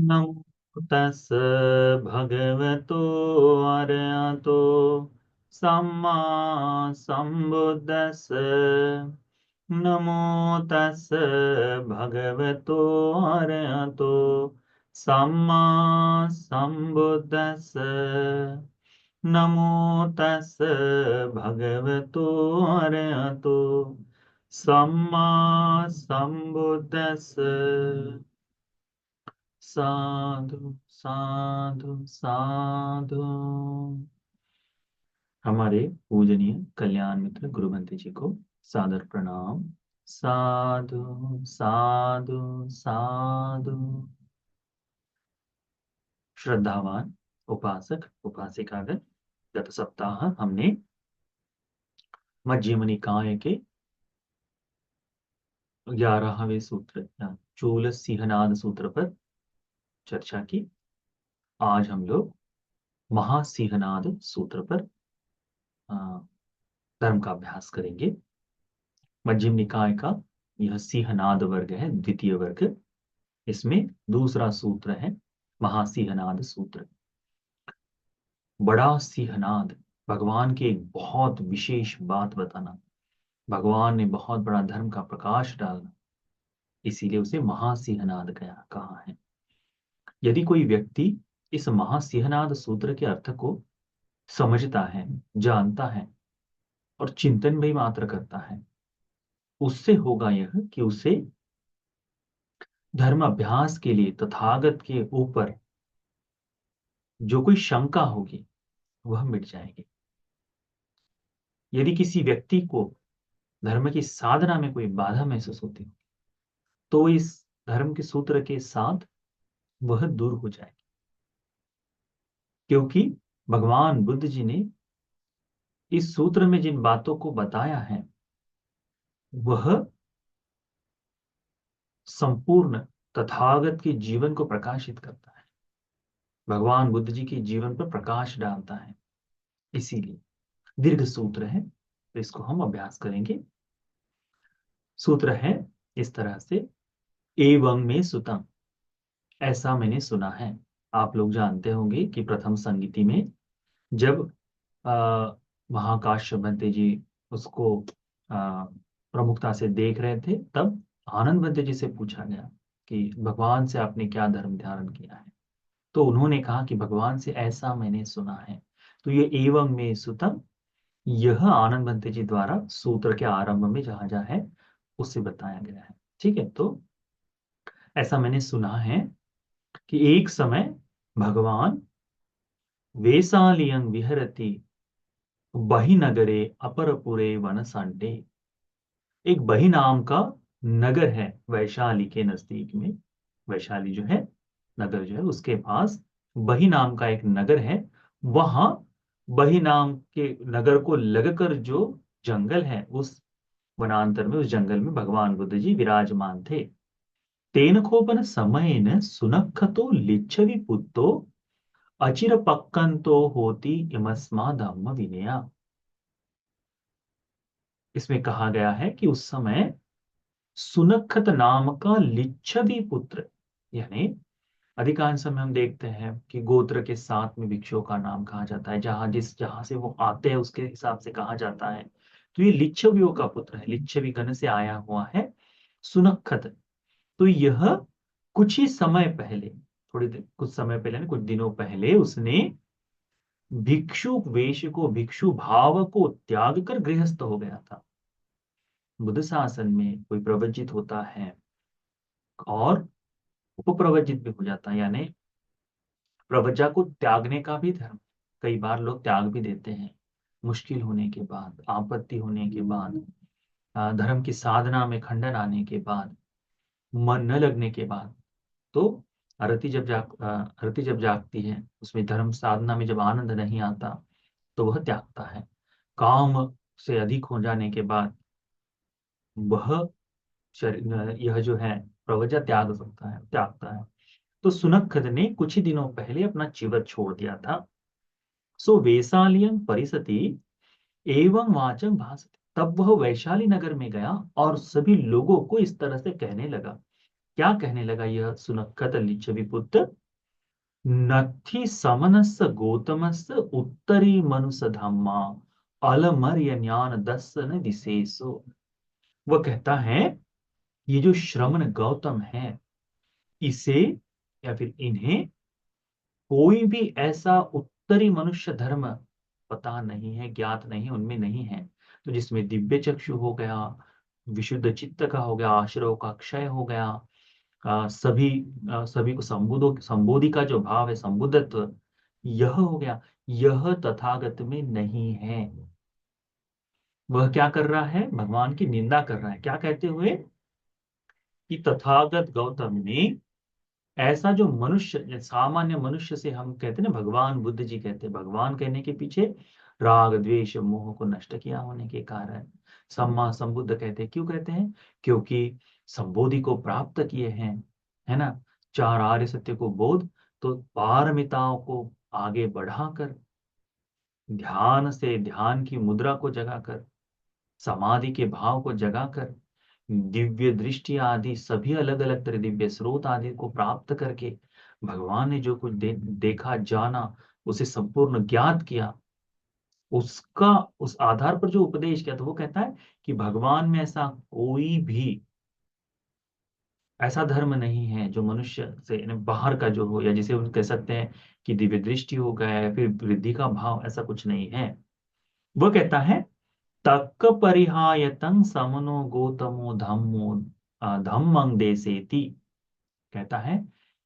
नमो तस् भगवतो अरहतो सम्मा सम्बुद्दस्स। नमो तस् भगवतो अरहतो सम्मा सम्बुद्दस्स। नमो तस् भगवतो अरहतो सम्मा सम्बुद्दस्स। साधु साधु साधु। हमारे पूजनीय कल्याण मित्र गुरु बंते जी को सादर प्रणाम। साधु साधु साधु। श्रद्धावान उपासक उपासिकागण, गत सप्ताह हमने मध्यम निकाय के 11वें सूत्र या चूल सिंहनाद सूत्र पर चर्चा की। आज हम लोग महासिंहनाद सूत्र पर धर्म का अभ्यास करेंगे। मध्यम निकाय का यह सिंहनाद वर्ग है, द्वितीय वर्ग। इसमें दूसरा सूत्र है महासिंहनाद सूत्र। बड़ा सिंहनाद, भगवान की एक बहुत विशेष बात बताना, भगवान ने बहुत बड़ा धर्म का प्रकाश डालना, इसीलिए उसे महासिंहनाद कहा है। यदि कोई व्यक्ति इस महासिंहनाद सूत्र के अर्थ को समझता है, जानता है और चिंतन भी मात्र करता है, उससे होगा यह कि उसे धर्म अभ्यास के लिए तथागत के ऊपर जो कोई शंका होगी वह मिट जाएगी। यदि किसी व्यक्ति को धर्म की साधना में कोई बाधा महसूस होती हो तो इस धर्म के सूत्र के साथ वह दूर हो जाएगी, क्योंकि भगवान बुद्ध जी ने इस सूत्र में जिन बातों को बताया है वह संपूर्ण तथागत के जीवन को प्रकाशित करता है, भगवान बुद्ध जी के जीवन पर प्रकाश डालता है। इसीलिए दीर्घ सूत्र है, तो इसको हम अभ्यास करेंगे। सूत्र है इस तरह से, एवं में सुतम, ऐसा मैंने सुना है। आप लोग जानते होंगे कि प्रथम संगीति में जब महाकाश्यप भंते जी उसको प्रमुखता से देख रहे थे, तब आनंद भंते जी से पूछा गया कि भगवान से आपने क्या धर्म धारण किया है। तो उन्होंने कहा कि भगवान से ऐसा मैंने सुना है। तो ये एवं में सुतम, यह आनंद भंते जी द्वारा सूत्र के आरंभ में जहां जहां है उससे बताया गया है। ठीक है, तो ऐसा मैंने सुना है कि एक समय भगवान वेसालियं विहरति बहिनगरे अपरपुरे वनसांडे, एक बही नाम का नगर है वैशाली के नजदीक में। वैशाली जो है नगर जो है उसके पास बही नाम का एक नगर है। वहां बही नाम के नगर को लगकर जो जंगल है, उस वनांतर में, उस जंगल में भगवान बुद्ध जी विराजमान थे। तेन खोपन समयेन सुनखतो लिच्छवि पुत्तो अचिर पक्कंतो होती इमस्मा धम्म विनया। इसमें कहा गया है कि उस समय सुनखत नाम का लिच्छवी पुत्र, यानी अधिकांश समय हम देखते हैं कि गोत्र के साथ में भिक्षुओं का नाम कहा जाता है, जहां से वो आते हैं उसके हिसाब से कहा जाता है। तो ये लिच्छवियों का पुत्र है, लिच्छवी गण से आया हुआ है सुनखत। तो यह कुछ ही समय पहले, कुछ समय पहले, कुछ दिनों पहले उसने भिक्षु वेश को, भिक्षु भाव को त्याग कर गृहस्थ हो गया था। बुद्ध शासन में कोई प्रवचित होता है और उपप्रवचित भी हो जाता है, यानी प्रवज्जा को त्यागने का भी धर्म। कई बार लोग त्याग भी देते हैं मुश्किल होने के बाद, आपत्ति होने के बाद, धर्म की साधना में खंडन आने के बाद, मन न लगने के बाद। तो रति जब जागती है, उसमें धर्म साधना में जब आनंद नहीं आता तो वह त्यागता है। काम से अधिक हो जाने के बाद वह यह जो है प्रवज्जा त्यागता है। तो सुनखद ने कुछ ही दिनों पहले अपना चिवर छोड़ दिया था। सो वैशालियं परिसति एवं वाचं भासते, तब वह वैशाली नगर में गया और सभी लोगों को इस तरह से कहने लगा। क्या कहने लगा यह सुनखत लिच्छवी पुत्र? नत्थि समनस्य गौतमस्य उत्तरी मनुष धम्मा अलमर्य ज्ञान दर्शन विशेषो। वह कहता है ये जो श्रमण गौतम है, इसे या फिर इन्हें कोई भी ऐसा उत्तरी मनुष्य धर्म पता नहीं है, ज्ञात नहीं, उनमें नहीं है। तो जिसमें दिव्य चक्षु हो गया, विशुद्ध चित्त का हो गया, आश्रयों का क्षय हो गया, सभी को संबोधि का जो भाव है, संबुद्धत्व, यह हो गया, यह तथागत में नहीं है। वह क्या कर रहा है? भगवान की निंदा कर रहा है। क्या कहते हुए? कि तथागत गौतम ने ऐसा जो मनुष्य, सामान्य मनुष्य से हम कहते हैं ना, भगवान बुद्ध जी कहते हैं, भगवान कहने के पीछे राग द्वेष मोह को नष्ट किया होने के कारण सम्मा संबुद्ध कहते हैं। क्यों कहते हैं? क्योंकि संबोधि को प्राप्त किए हैं, है ना, चार आर्य सत्य को बोध, तो पारमिताओं को आगे बढ़ाकर, ध्यान से ध्यान की मुद्रा को जगाकर, समाधि के भाव को जगाकर, दिव्य दृष्टि आदि सभी अलग अलग तरह दिव्य स्रोत आदि को प्राप्त करके भगवान ने जो कुछ देखा जाना, उसे संपूर्ण ज्ञात किया, उसका उस आधार पर जो उपदेश किया, तो वो कहता है कि भगवान में ऐसा कोई भी ऐसा धर्म नहीं है जो मनुष्य से यानी बाहर का जो हो, या जिसे हम कह सकते हैं कि दिव्य दृष्टि हो गया या फिर वृद्धि का भाव, ऐसा कुछ नहीं है। वह कहता है तक्क परिहायतं समनो गौतमो धम्मो धम्मं देसेति। कहता है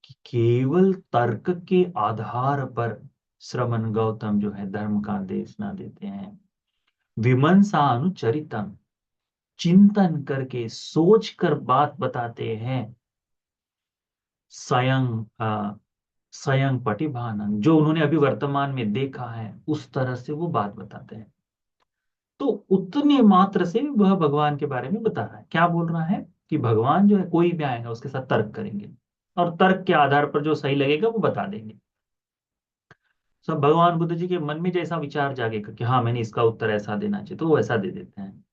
कि केवल तर्क के आधार पर श्रमण गौतम जो है धर्म का देशना देते हैं। विमर्शानुचरितम, चिंतन करके सोच कर बात बताते हैं। स्वयं स्वयं पटिभानन, जो उन्होंने अभी वर्तमान में देखा है उस तरह से वो बात बताते हैं। तो उतने मात्र से वह भगवान के बारे में बता रहा है। क्या बोल रहा है? कि भगवान जो है, कोई भी आएगा उसके साथ तर्क करेंगे, और तर्क के आधार पर जो सही लगेगा वो बता देंगे। सब भगवान बुद्ध जी के मन में जैसा विचार जागेगा कि हाँ मैंने इसका उत्तर ऐसा देना चाहिए, तो वो ऐसा दे देते हैं।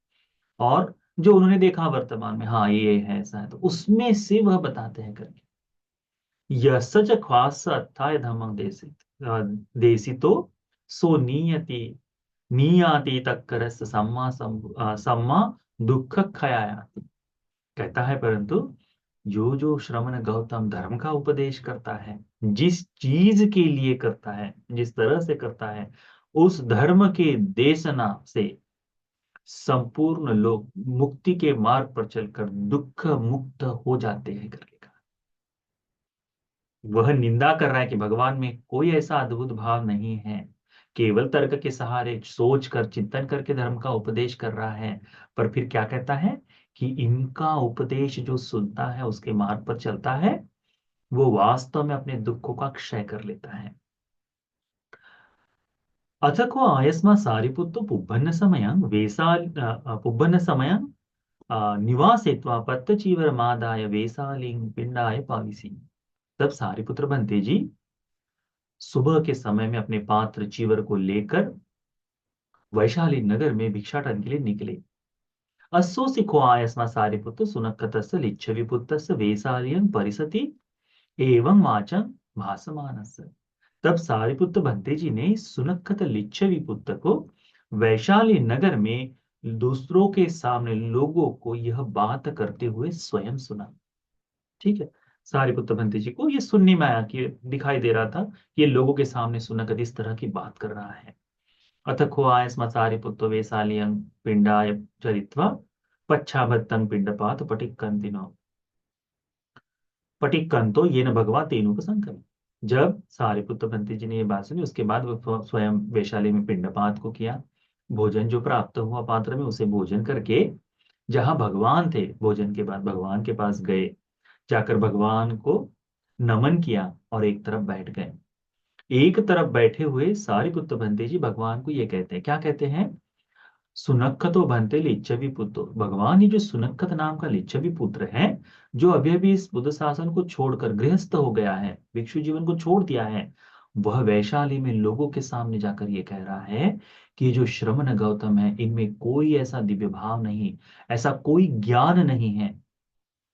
और जो उन्होंने देखा वर्तमान में, हाँ ये है, ऐसा है, तो उसमें से वह बताते हैं करके। यह सच ख्वास अथाय धम्मं देसितो सो नीयति नीयाति तक्करस सम्मा दुख खयायाति। कहता है परंतु जो श्रमण गौतम धर्म का उपदेश करता है, जिस चीज के लिए करता है, जिस तरह से करता है, उस धर्म के देशना से संपूर्ण लोग मुक्ति के मार्ग पर चलकर दुख मुक्त हो जाते हैं करके कहा। वह निंदा कर रहा है कि भगवान में कोई ऐसा अद्भुत भाव नहीं है, केवल तर्क के सहारे सोच कर चिंतन करके धर्म का उपदेश कर रहा है। पर फिर क्या कहता है? कि इनका उपदेश जो सुनता है, उसके मार्ग पर चलता है, वो वास्तव में अपने दुखों का क्षय कर लेता है। अथ को आयस्मा सारिपुत्तो पुब्बन्न समयं वेसाल पुब्बन्न समयं निवासेत्वा पत्तचीवर मादाय वेसालिंग पिंडाय पाविसी। तब सारिपुत्र बनते जी सुबह के समय में अपने पात्र चीवर को लेकर वैशाली नगर में भिक्षाटन के लिए निकले। अස්සो सिखो आयस्मा सारिपुत्र सुनक्कतस्य लिच्छविपुत्रस्य वेसालियं परिसति एवं वाचन भासमानस्य। तब सारिपुत्र भंते जी ने सुनक्कत लिच्छवी पुत्र को वैशाली नगर में दूसरों के सामने लोगों को यह बात करते हुए स्वयं सुना। ठीक है, सारिपुत्र भंते जी को ये सुनने में आया, कि दिखाई दे रहा था कि ये लोगों के सामने सुनकर इस तरह की बात कर रहा है। अथ खोआय स्म सारिपुत्रो वेसालियं पिंडाय चरित्वा पच्छाभत्तं पिंडपात पटिक्कन्तिनो पटिक्कन्तो येन भगवा तेनुपसंकरम्। जब सारिपुत्र भंते जी ने ये बात सुनी, उसके बाद वो स्वयं वैशाली में पिंडपात को किया। भोजन जो प्राप्त हुआ पात्र में, उसे भोजन करके जहां भगवान थे, भोजन के बाद भगवान के पास गए, जाकर भगवान को नमन किया और एक तरफ बैठ गए। एक तरफ बैठे हुए सारिपुत्र भंते जी भगवान को ये कहते हैं, क्या कहते हैं? सुनक्खतो भंते लिच्छवी पुत्र। भगवान, ये जो सुनक्खत नाम का लिच्छवी पुत्र है, जो अभी अभी इस बुद्ध शासन को छोड़कर गृहस्थ हो गया है, भिक्षु जीवन को छोड़ दिया है, वह वैशाली में लोगों के सामने जाकर ये कह रहा है कि ये जो श्रमण गौतम है, इनमें कोई ऐसा दिव्य भाव नहीं, ऐसा कोई ज्ञान नहीं है,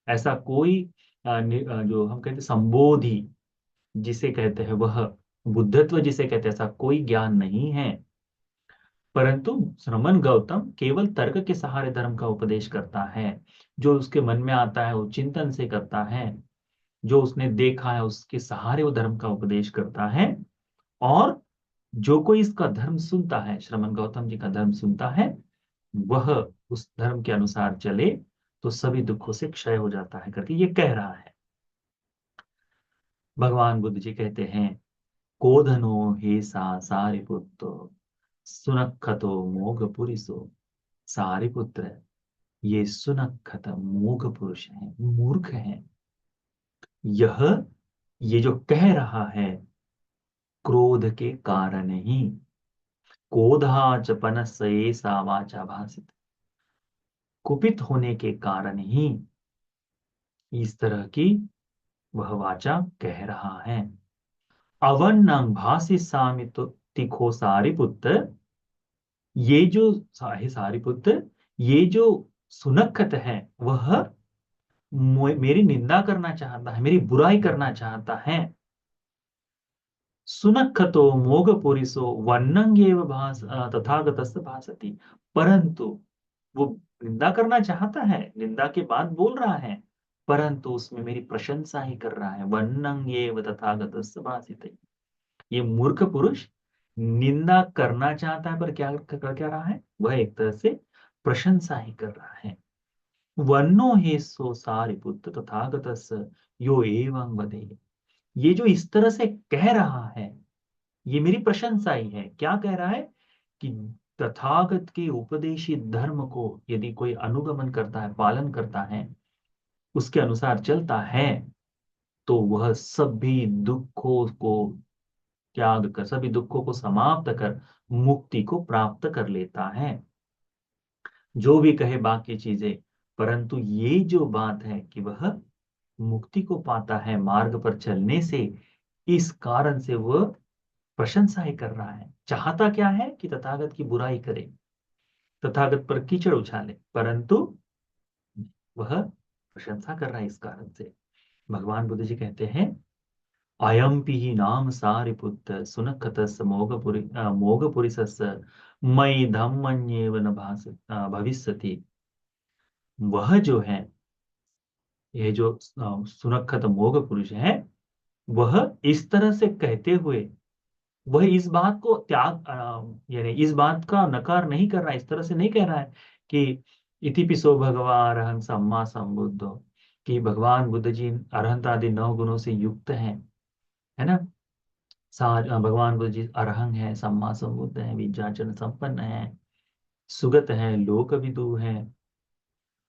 ऐसा कोई जो हम कहते हैं संबोधि, जिसे कहते हैं वह बुद्धत्व जिसे कहते हैं ऐसा कोई ज्ञान नहीं है, परंतु श्रमण गौतम केवल तर्क के सहारे धर्म का उपदेश करता है। जो उसके मन में आता है वो चिंतन से करता है, जो उसने देखा है उसके सहारे वो धर्म का उपदेश करता है। और जो कोई इसका धर्म सुनता है, श्रमण गौतम जी का धर्म सुनता है, वह उस धर्म के अनुसार चले तो सभी दुखों से क्षय हो जाता है करके ये कह रहा है। भगवान बुद्ध जी कहते हैं, कोधनो हे सा सारिपुत्र, सुनक्खतो मोघ पुरिसो। सारिपुत्र, ये सुनक्खत मूढ़ पुरुष है, मूर्ख है। यह, ये जो कह रहा है, क्रोध के कारण ही, क्रोधाचपन से सा वाचा भाषित, कुपित होने के कारण ही इस तरह की वह वाचा कह रहा है। अवन्नम भाषि सामित तिखो सारिपुत्र, ये जो सारिपुत्र, ये जो सुनक्खत है वह मेरी निंदा करना चाहता है, मेरी बुराई करना चाहता है। सुनक्खतो मोघ पुरिसो वर्णंगेव भास तथागतस्य भासति, परंतु वो निंदा करना चाहता है, निंदा के बाद बोल रहा है, परंतु उसमें मेरी प्रशंसा ही कर रहा है। वर्णंगेव तथागतस्य भासते, ये मूर्ख पुरुष निंदा करना चाहता है पर क्या कर क्या रहा है, वह एक तरह से प्रशंसा ही कर रहा है। वर्णो हे सो सारिपुत्र तथागतस्य यो एवं वदे, ये जो इस तरह से कह रहा है ये मेरी प्रशंसा ही है। क्या कह रहा है कि तथागत के उपदेशित धर्म को यदि कोई अनुगमन करता है, पालन करता है, उसके अनुसार चलता है, तो वह सभी दुखों को त्याग कर, सभी दुखों को समाप्त कर मुक्ति को प्राप्त कर लेता है। जो भी कहे बाकी चीजें, परंतु ये जो बात है कि वह मुक्ति को पाता है मार्ग पर चलने से, इस कारण से वह प्रशंसा ही कर रहा है। चाहता क्या है कि तथागत की बुराई करे, तथागत पर कीचड़ उछाले, परंतु वह प्रशंसा कर रहा है इस कारण से। भगवान बुद्ध जी कहते हैं, अयम्पि ही नाम सारिपुत्र सुनखतस् मोघपुरिसस् मयि धम्मन्येव न भविष्यति। वह जो है, ये जो सुनखत मोघ पुरुष है, वह इस तरह से कहते हुए वह इस बात को यानी इस बात का नकार नहीं कर रहा है, इस तरह से नहीं कह रहा है कि इति पिसो भगवान अरहं सम्मा संबुद्धो, कि भगवान बुद्ध जी अरहंत आदि 9 गुणों से युक्त हैं, है ना। भगवान बुद्ध जी अरहंग है, सम्मा संबुद्ध है, विद्याचरण संपन्न है, सुगत है, लोक विदु है,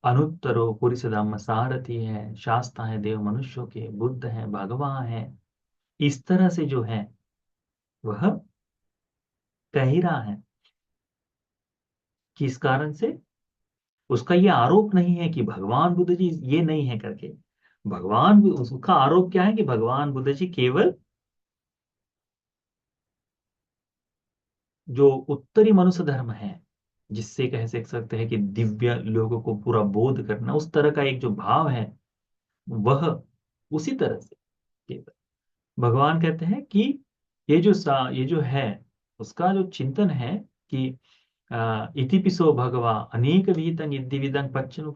अनुत्तरो पुरुष धम्म सारथी है, शास्ता है देव मनुष्यों के, बुद्ध है, भगवान है, इस तरह से जो है वह कह ही रहा है। किस कारण से? उसका ये आरोप नहीं है कि भगवान बुद्ध जी ये नहीं है करके। उसका आरोप क्या है कि भगवान बुद्ध जी केवल जो उत्तरी मनुष्य धर्म है, जिससे कह सकते हैं कि दिव्य लोगों को पूरा बोध करना, उस तरह का एक जो भाव है, वह उसी तरह से केवल भगवान कहते हैं कि ये जो है उसका जो चिंतन है कि इति पिसो भगवा अनेक विहितं यद्य विदं पश्चिम,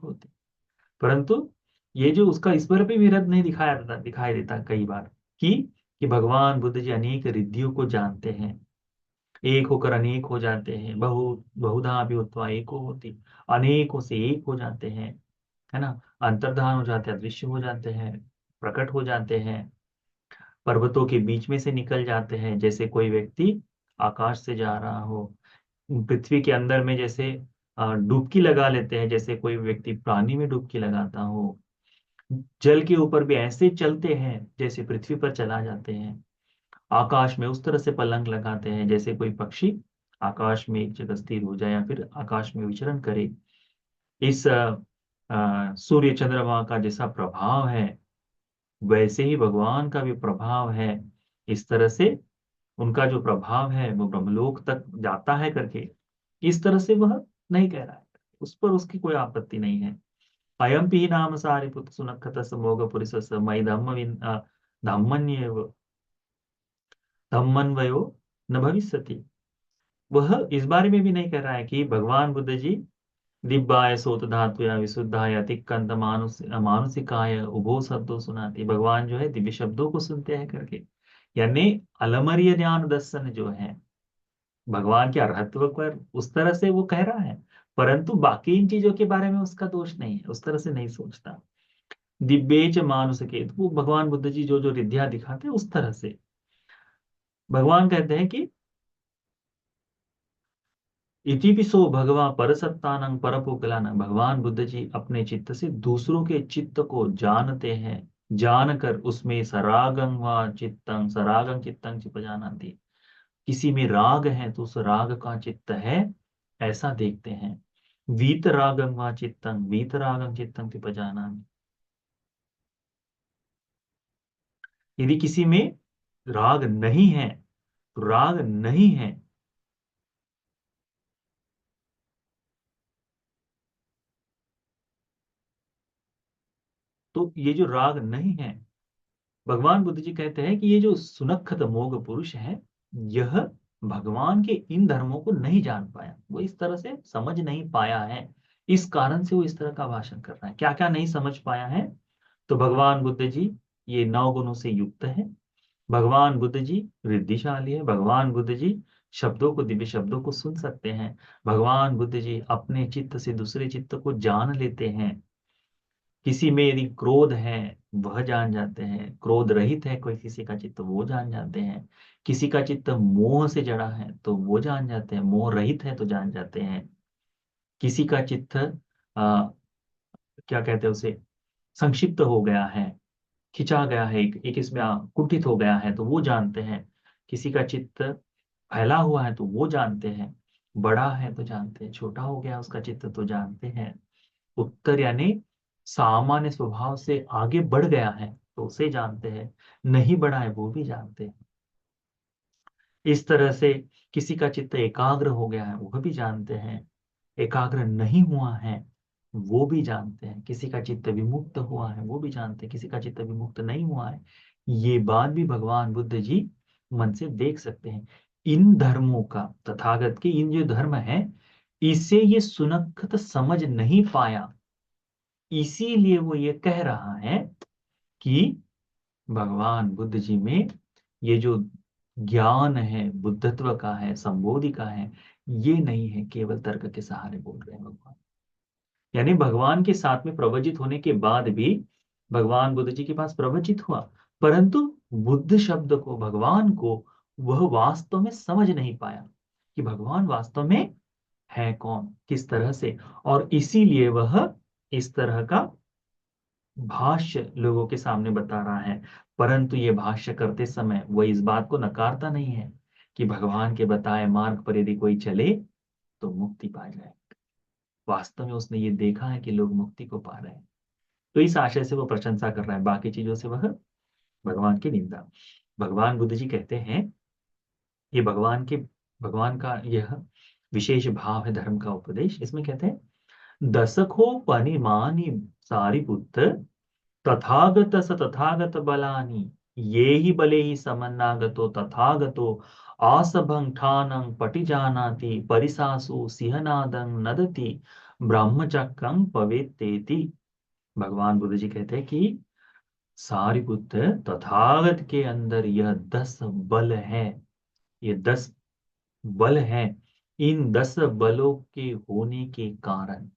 परंतु ये जो उसका इस पर भी विरोध नहीं दिखाई देता कई बार कि भगवान बुद्ध जी अनेक रिद्धियों को जानते हैं, एक होकर अनेक हो जाते हैं, बहुधा भी उत्वा एको होती, अनेकों से एक हो जाते हैं, है ना। अंतर्धान हो जाते हैं, अदृश्य हो जाते हैं, प्रकट हो जाते हैं, पर्वतों के बीच में से निकल जाते हैं, जैसे कोई व्यक्ति आकाश से जा रहा हो, पृथ्वी के अंदर में जैसे डुबकी लगा लेते हैं, जैसे कोई व्यक्ति पानी में डुबकी लगाता हो, जल के ऊपर भी ऐसे चलते हैं जैसे पृथ्वी पर चला जाते हैं, आकाश में उस तरह से पलंग लगाते हैं जैसे कोई पक्षी आकाश में एक जगह स्थिर हो जाए या फिर आकाश में विचरण करे। इस सूर्य चंद्रमा का जैसा प्रभाव है, वैसे ही भगवान का भी प्रभाव है। इस तरह से उनका जो प्रभाव है वो ब्रह्मलोक तक जाता है करके, इस तरह से वह नहीं कह रहा है, उस पर उसकी कोई आपत्ति नहीं है। अयम्पि नाम सारिपुत्र सुनखतस् मोघ पुरिसस् मयि धम्मन्येव तमन्वयो न भविष्यति। वह इस बारे में भी नहीं कह रहा है कि भगवान बुद्ध जी दिव्याय सोत धातुया विशुद्धाय अतिक्रांत मानसिकाय उभो शब्दों सुनाती। भगवान जो है दिव्य शब्दों को सुनते हैं करके, यानी अलमरीय ज्ञान दर्शन जो है भगवान के अरहत्व पर उस तरह से वो कह रहा है, परंतु बाकी इन चीजों के बारे में उसका दोष नहीं है, उस तरह से नहीं सोचता। दिव्येच मानुष के, तो वो भगवान बुद्ध जी जो जो रिद्धियां दिखाते हैं उस तरह से भगवान कहते हैं कि इति पिसो भगवा परसत्तानंग परपोकलानंग। भगवान बुद्ध जी अपने चित्त से दूसरों के चित्त को जानते हैं, जानकर उसमें सरागं व चित्तंग सरागं चित्तंग चिप जानाति। किसी में राग है तो उस राग का चित्त है ऐसा देखते हैं। वीत रागं व चित्तंग वीत रागं चित्तंग चिप जानामि। यदि किसी में राग नहीं है तो राग नहीं है, तो ये जो राग नहीं है, भगवान बुद्ध जी कहते हैं कि ये जो सुनक्खत मोग पुरुष है, यह भगवान के इन धर्मों को नहीं जान पाया, वो इस तरह से समझ नहीं पाया है। इस कारण से वो इस तरह का भाषण कर रहा है। क्या क्या नहीं समझ पाया है? तो भगवान बुद्ध जी ये 9 गुणों से युक्त है। भगवान बुद्ध जी रिद्धिशाली है। भगवान बुद्ध जी शब्दों को दिव्य शब्दों को सुन सकते हैं। भगवान बुद्ध जी अपने चित्त से दूसरे चित्त को जान लेते हैं। किसी में यदि क्रोध है वह जान जाते हैं, क्रोध रहित है कोई किसी का चित्त वो जान जाते हैं। किसी का चित्त मोह से जड़ा है तो वो जान जाते हैं, मोह रहित है तो जान जाते हैं। किसी का चित्त क्या कहते हैं उसे, संक्षिप्त हो गया है, खिंचा गया है, एक इसमें कुंठित हो गया है तो वो जानते हैं। किसी का चित्त फैला हुआ है तो वो जानते हैं। बड़ा है तो जानते हैं, छोटा हो गया उसका चित्त तो जानते हैं। उत्तर यानी सामान्य स्वभाव से आगे बढ़ गया है तो उसे जानते हैं, नहीं बढ़ा है वो भी जानते हैं। इस तरह से किसी का चित्त एकाग्र हो गया है वह भी जानते हैं, एकाग्र नहीं हुआ है वो भी जानते हैं। किसी का चित्त विमुक्त हुआ है वो भी जानते हैं, किसी का चित्त विमुक्त नहीं हुआ है। ये बात भी भगवान बुद्ध जी मन से देख सकते हैं। इन धर्मों का, तथागत के इन जो धर्म है, इसे ये सुनखत समझ नहीं पाया, इसीलिए वो ये कह रहा है कि भगवान बुद्ध जी में ये जो ज्ञान है, बुद्धत्व का है, संबोधि का है, ये नहीं है, केवल तर्क के सहारे बोल रहे हैं भगवान। यानी भगवान के साथ में प्रवचित होने के बाद भी भगवान बुद्ध जी के पास प्रवचित हुआ, परंतु बुद्ध शब्द को, भगवान को वह वास्तव में समझ नहीं पाया कि भगवान वास्तव में है कौन, किस तरह से। और इसीलिए वह इस तरह का भाष्य लोगों के सामने बता रहा है। परंतु ये भाष्य करते समय वह इस बात को नकारता नहीं है कि भगवान के बताए मार्ग पर यदि कोई चले तो मुक्ति पा जाए। वास्तव में उसने ये देखा है कि लोग मुक्ति को पा रहे हैं, तो इस आशय से वो प्रशंसा कर रहा है, बाकी चीजों से वह भगवान की निंदा। भगवान बुद्ध जी कहते हैं, ये भगवान का यह विशेष भाव है धर्म का उपदेश। इसमें कहते हैं, दशको परिमानी सारिपुत्र तथागत स तथागत बलानि ये ही बले ही समन्नागतो तथागतो आसभं ठानं पटिजानाति परिसासु सिंहनादं नदति ब्रह्मचक्रं पवेत्तेति। भगवान बुद्ध जी कहते हैं कि सारिपुत्र, तथागत के अंदर यह 10 बल है, ये 10 बल हैं। इन 10 बलों के होने के कारण,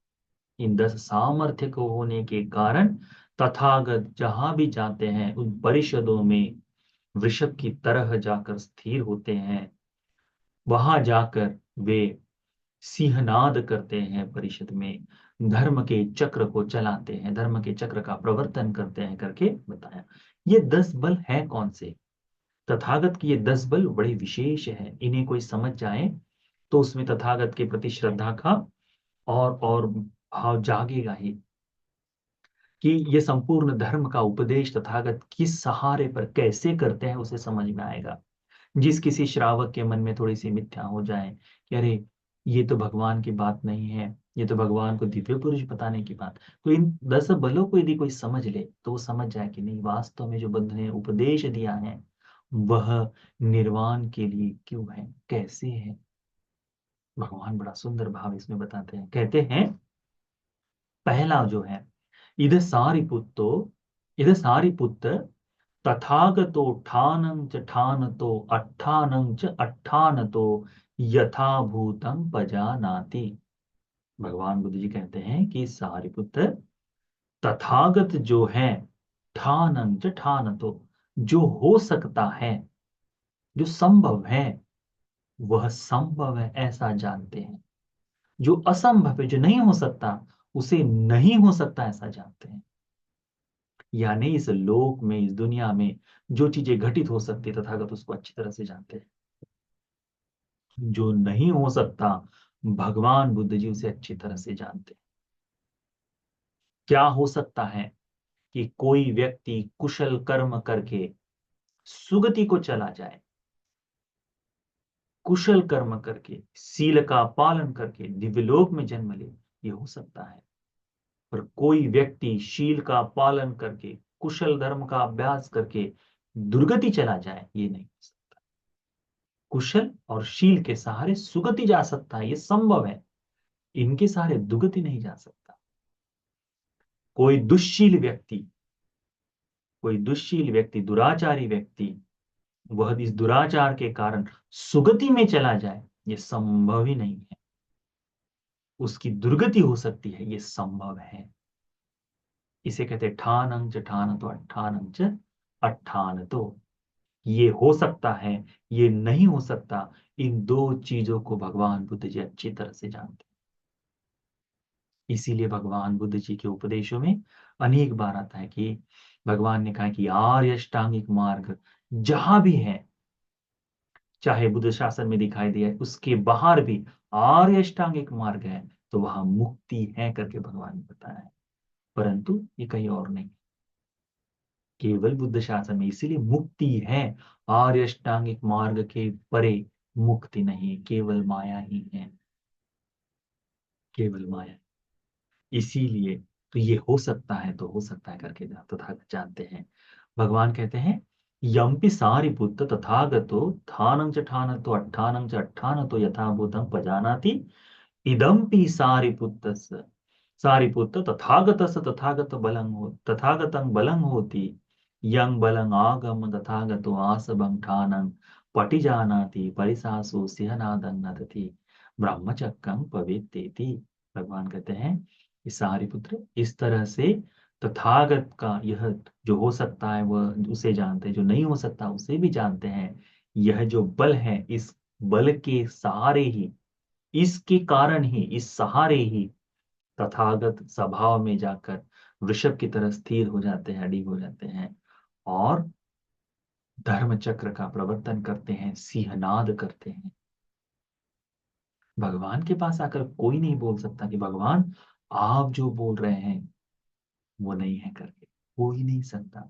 इन 10 सामर्थ्य को होने के कारण तथागत जहां भी जाते हैं उन परिषदों में वृषभ की तरह जाकर स्थिर होते हैं। वहां जाकर वे सिंहनाद करते हैं, परिषद में धर्म के चक्र को चलाते हैं, धर्म के चक्र का प्रवर्तन करते हैं करके बताया। ये 10 बल है कौन से? तथागत की ये 10 बल बड़े विशेष है, इन्हें कोई समझ जाए तो उसमें तथागत के प्रति श्रद्धा का और भाव जागेगा ही, कि ये संपूर्ण धर्म का उपदेश तथागत किस सहारे पर कैसे करते हैं उसे समझ में आएगा। जिस किसी श्रावक के मन में थोड़ी सी मिथ्या हो जाए कि अरे ये तो भगवान की बात नहीं है, ये तो भगवान को दिव्य पुरुष बताने की बात, तो इन 10 बलों को यदि कोई समझ ले तो वो समझ जाए कि नहीं, वास्तव में जो बुद्ध ने उपदेश दिया है वह निर्वाण के लिए क्यों है, कैसे है। भगवान बड़ा सुंदर भाव इसमें बताते हैं, कहते हैं पहला जो है, इध सारिपुत्तो, इध सारिपुत्र तथागतो ठानं च ठानतो अट्ठानं च अट्ठानतो यथा भूतं पजानाति। भगवान बुद्ध जी कहते हैं कि सारिपुत्र, तथागत जो है, ठानं च ठानतो, जो हो सकता है, जो संभव है, वह संभव है ऐसा जानते हैं। जो असंभव है, जो नहीं हो सकता, उसे नहीं हो सकता ऐसा जानते हैं। यानी इस लोक में, इस दुनिया में जो चीजें घटित हो सकती है, तथागत उसको अच्छी तरह से जानते हैं। जो नहीं हो सकता, भगवान बुद्ध जी उसे अच्छी तरह से जानते हैं। क्या हो सकता है कि कोई व्यक्ति कुशल कर्म करके सुगति को चला जाए, कुशल कर्म करके, सील का पालन करके दिव्यलोक में जन्म ले, ये हो सकता है। पर कोई व्यक्ति शील का पालन करके, कुशल धर्म का अभ्यास करके दुर्गति चला जाए, ये नहीं हो सकता। कुशल और शील के सहारे सुगति जा सकता है, ये संभव है। इनके सहारे दुगति नहीं जा सकता। कोई दुश्शील व्यक्ति, कोई दुश्शील व्यक्ति, दुराचारी व्यक्ति, वह इस दुराचार के कारण सुगति में चला जाए, ये संभव ही नहीं है। उसकी दुर्गति हो सकती है, ये संभव है। इसे कहते हैं ठान अंच ठान तो अट्ठान अंच अट्ठान तो। ये हो सकता है, ये नहीं हो सकता, इन दो चीजों को भगवान बुद्ध जी अच्छी तरह से जानते हैं। इसीलिए भगवान बुद्ध जी के उपदेशों में अनेक बार आता है कि भगवान ने कहा कि आर्य अष्टांगिक मार्ग जहां भी है, चाहे बुद्ध शासन में दिखाई दिया है, उसके बाहर भी आर्य अष्टांगिक मार्ग है, तो वहां मुक्ति है करके भगवान ने बताया है। परंतु ये कहीं और नहीं, केवल बुद्ध शासन में, इसीलिए मुक्ति है। आर्य अष्टांगिक मार्ग के परे मुक्ति नहीं, केवल माया ही है, केवल माया। इसीलिए तो ये हो सकता है, तो हो सकता है करके तथागत जानते हैं। भगवान कहते हैं यम्पि सारिपुत्र तथागतो थानं च ठानतो अट्ठानं च अट्ठानतो यथाभूतं पजानाति इदम्पि सारिपुत्रस्य सारिपुत्र तथागतस्य तथागत बलं हो तथागतं बलं होति यं बलं आगम तथागतो आसभं ठानं पटिजानाति परिसासो सिंहनादं नदति ब्रह्मचक्रं पवित्रेति। भगवान कहते हैं कि सारिपुत्र, इस तरह से तथागत का यह जो हो सकता है वह उसे जानते हैं, जो नहीं हो सकता उसे भी जानते हैं। यह जो बल है, इस बल के सहारे ही, इसके कारण ही, इस सहारे ही तथागत स्वभाव में जाकर वृषभ की तरह स्थिर हो जाते हैं, अडिग हो जाते हैं, और धर्म चक्र का प्रवर्तन करते हैं, सिंहनाद करते हैं। भगवान के पास आकर कोई नहीं बोल सकता कि भगवान आप जो बोल रहे हैं वो नहीं है करके, हो ही नहीं सकता।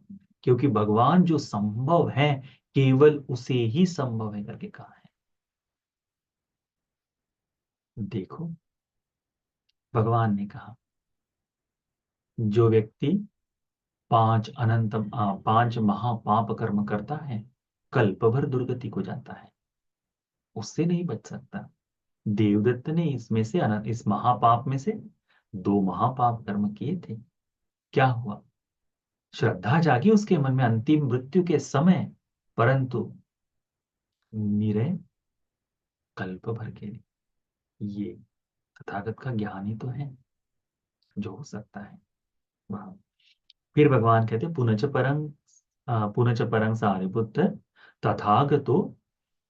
क्योंकि भगवान जो संभव है, केवल उसे ही संभव है करके कहा है। देखो, भगवान ने कहा जो व्यक्ति पांच महापाप कर्म करता है, कल्प भर दुर्गति को जाता है, उससे नहीं बच सकता। देवदत्त ने इसमें से इस महापाप में से दो महापाप कर्म किए थे। क्या हुआ? श्रद्धा जागी उसके मन में अंतिम मृत्यु के समय, परंतु निरय कल्प भर के लिए। ये तथागत का ज्ञान ही तो है जो हो सकता है वह। फिर भगवान कहते पुनच परं सारिपुत्र तथागतो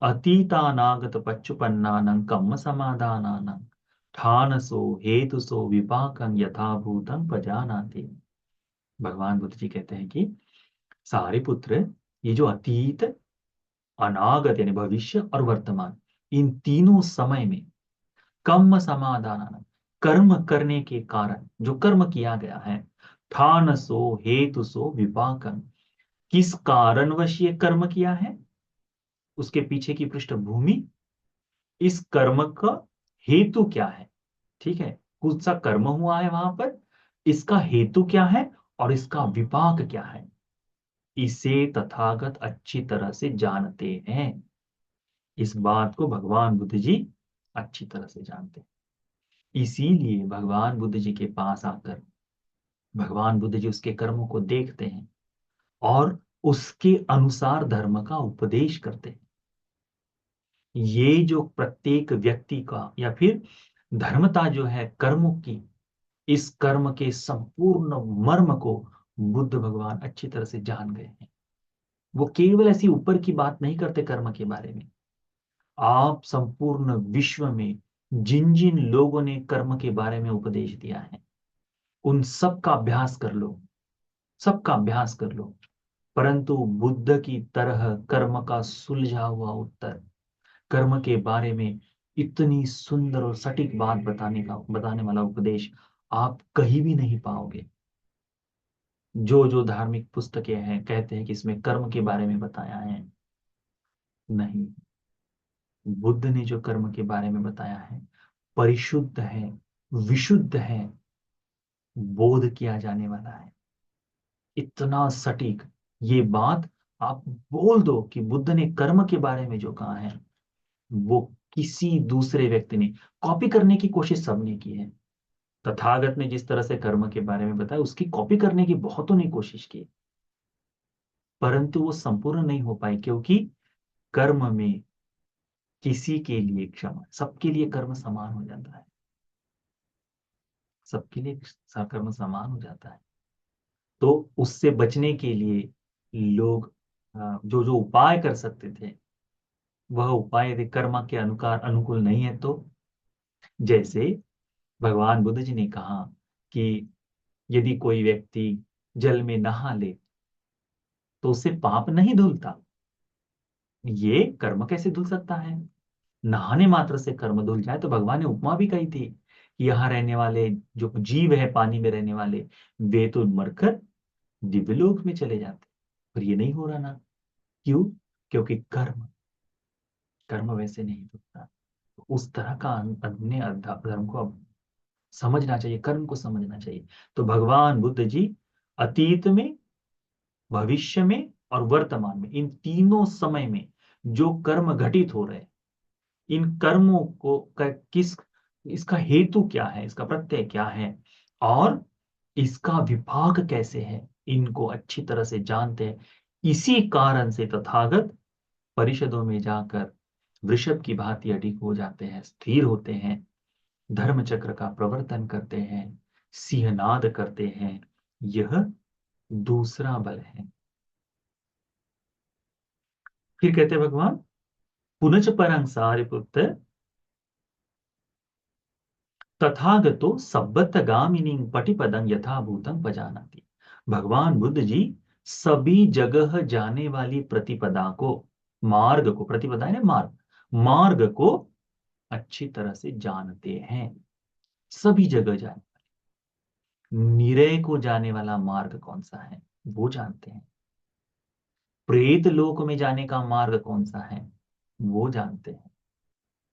अतीतानागत पच्चुपन्नानं कम्म समादानानं ठानसो हेतुसो विपाकं यथाभूतं पजानाति। भगवान बुद्ध जी कहते हैं कि सारिपुत्र, ये जो अतीत, अनागत यानी भविष्य और वर्तमान, इन तीनों समय में कर्म समाधान, कर्म करने के कारण, जो कर्म किया गया है, ठान सो हेतु सो विपाकन, किस कारणवश ये कर्म किया है, उसके पीछे की पृष्ठभूमि, इस कर्म का हेतु क्या है। ठीक है, कुछ सा कर्म हुआ है वहां पर, इसका हेतु क्या है और इसका विपाक क्या है। इसे तथागत अच्छी तरह से जानते हैं। इस बात को भगवान बुद्ध जी अच्छी तरह से जानते हैं। इसीलिए भगवान बुद्ध जी के पास आकर भगवान बुद्ध जी उसके कर्मों को देखते हैं और उसके अनुसार धर्म का उपदेश करते हैं। ये जो प्रत्येक व्यक्ति का या फिर धर्मता जो है कर्मों की, इस कर्म के संपूर्ण मर्म को बुद्ध भगवान अच्छी तरह से जान गए हैं। वो केवल ऐसी ऊपर की बात नहीं करते कर्म के बारे में। आप संपूर्ण विश्व में जिन जिन लोगों ने कर्म के बारे में उपदेश दिया है, उन सब का अभ्यास कर लो, सबका अभ्यास कर लो। परंतु बुद्ध की तरह कर्म का सुलझा हुआ उत्तर, कर्म के बारे में इतनी सुंदर और सटीक बात बताने वाला उपदेश आप कहीं भी नहीं पाओगे। जो जो धार्मिक पुस्तकें हैं कहते हैं कि इसमें कर्म के बारे में बताया है, नहीं। बुद्ध ने जो कर्म के बारे में बताया है परिशुद्ध है, विशुद्ध है, बोध किया जाने वाला है। इतना सटीक ये बात आप बोल दो कि बुद्ध ने कर्म के बारे में जो कहा है वो किसी दूसरे व्यक्ति ने कॉपी करने की कोशिश सबने की है। तथागत ने जिस तरह से कर्म के बारे में बताया उसकी कॉपी करने की बहुतों ने कोशिश की, परंतु वो संपूर्ण नहीं हो पाई, क्योंकि कर्म में किसी के लिए क्षमा, सबके लिए कर्म समान हो जाता है, सबके लिए कर्म समान हो जाता है। तो उससे बचने के लिए लोग जो जो उपाय कर सकते थे, वह उपाय यदि कर्म के अनुकार अनुकूल नहीं है तो, जैसे भगवान बुद्ध जी ने कहा कि यदि कोई व्यक्ति जल में नहा ले तो उससे पाप नहीं धुलता। ये कर्म कैसे धुल सकता है? नहाने मात्र से कर्म धुल जाए? तो भगवान ने उपमा भी कही थी कि यहाँ रहने वाले जो जीव है, पानी में रहने वाले, वे तो मरकर दिव्यलोक में चले जाते, पर ये नहीं हो रहा ना। क्यों? क्योंकि कर्म कर्म वैसे नहीं धुलता। तो उस तरह का अन्य धर्म को अब समझना चाहिए, कर्म को समझना चाहिए। तो भगवान बुद्ध जी अतीत में, भविष्य में और वर्तमान में, इन तीनों समय में जो कर्म घटित हो रहे हैं, इन कर्मों को किस, इसका हेतु क्या है, इसका प्रत्यय क्या है और इसका विभाग कैसे है, इनको अच्छी तरह से जानते हैं। इसी कारण से तथागत परिषदों में जाकर वृषभ की भांति अडिग हो जाते हैं, स्थिर होते हैं, धर्म चक्र का प्रवर्तन करते हैं, सिंहनाद करते हैं। यह दूसरा बल है। फिर कहते हैं भगवान, पुनच परं सारिपुत्र तथागतो सब्बतगामिनीं पटिपदं यथाभूतं पजानाति। भगवान बुद्ध जी सभी जगह जाने वाली प्रतिपदा को, मार्ग को, प्रतिपदा है ना मार्ग, मार्ग को अच्छी तरह से जानते हैं। सभी जगह जाने, निरय को जाने वाला मार्ग कौन सा है वो जानते हैं, प्रेत लोक में जाने का मार्ग कौन सा है वो जानते हैं,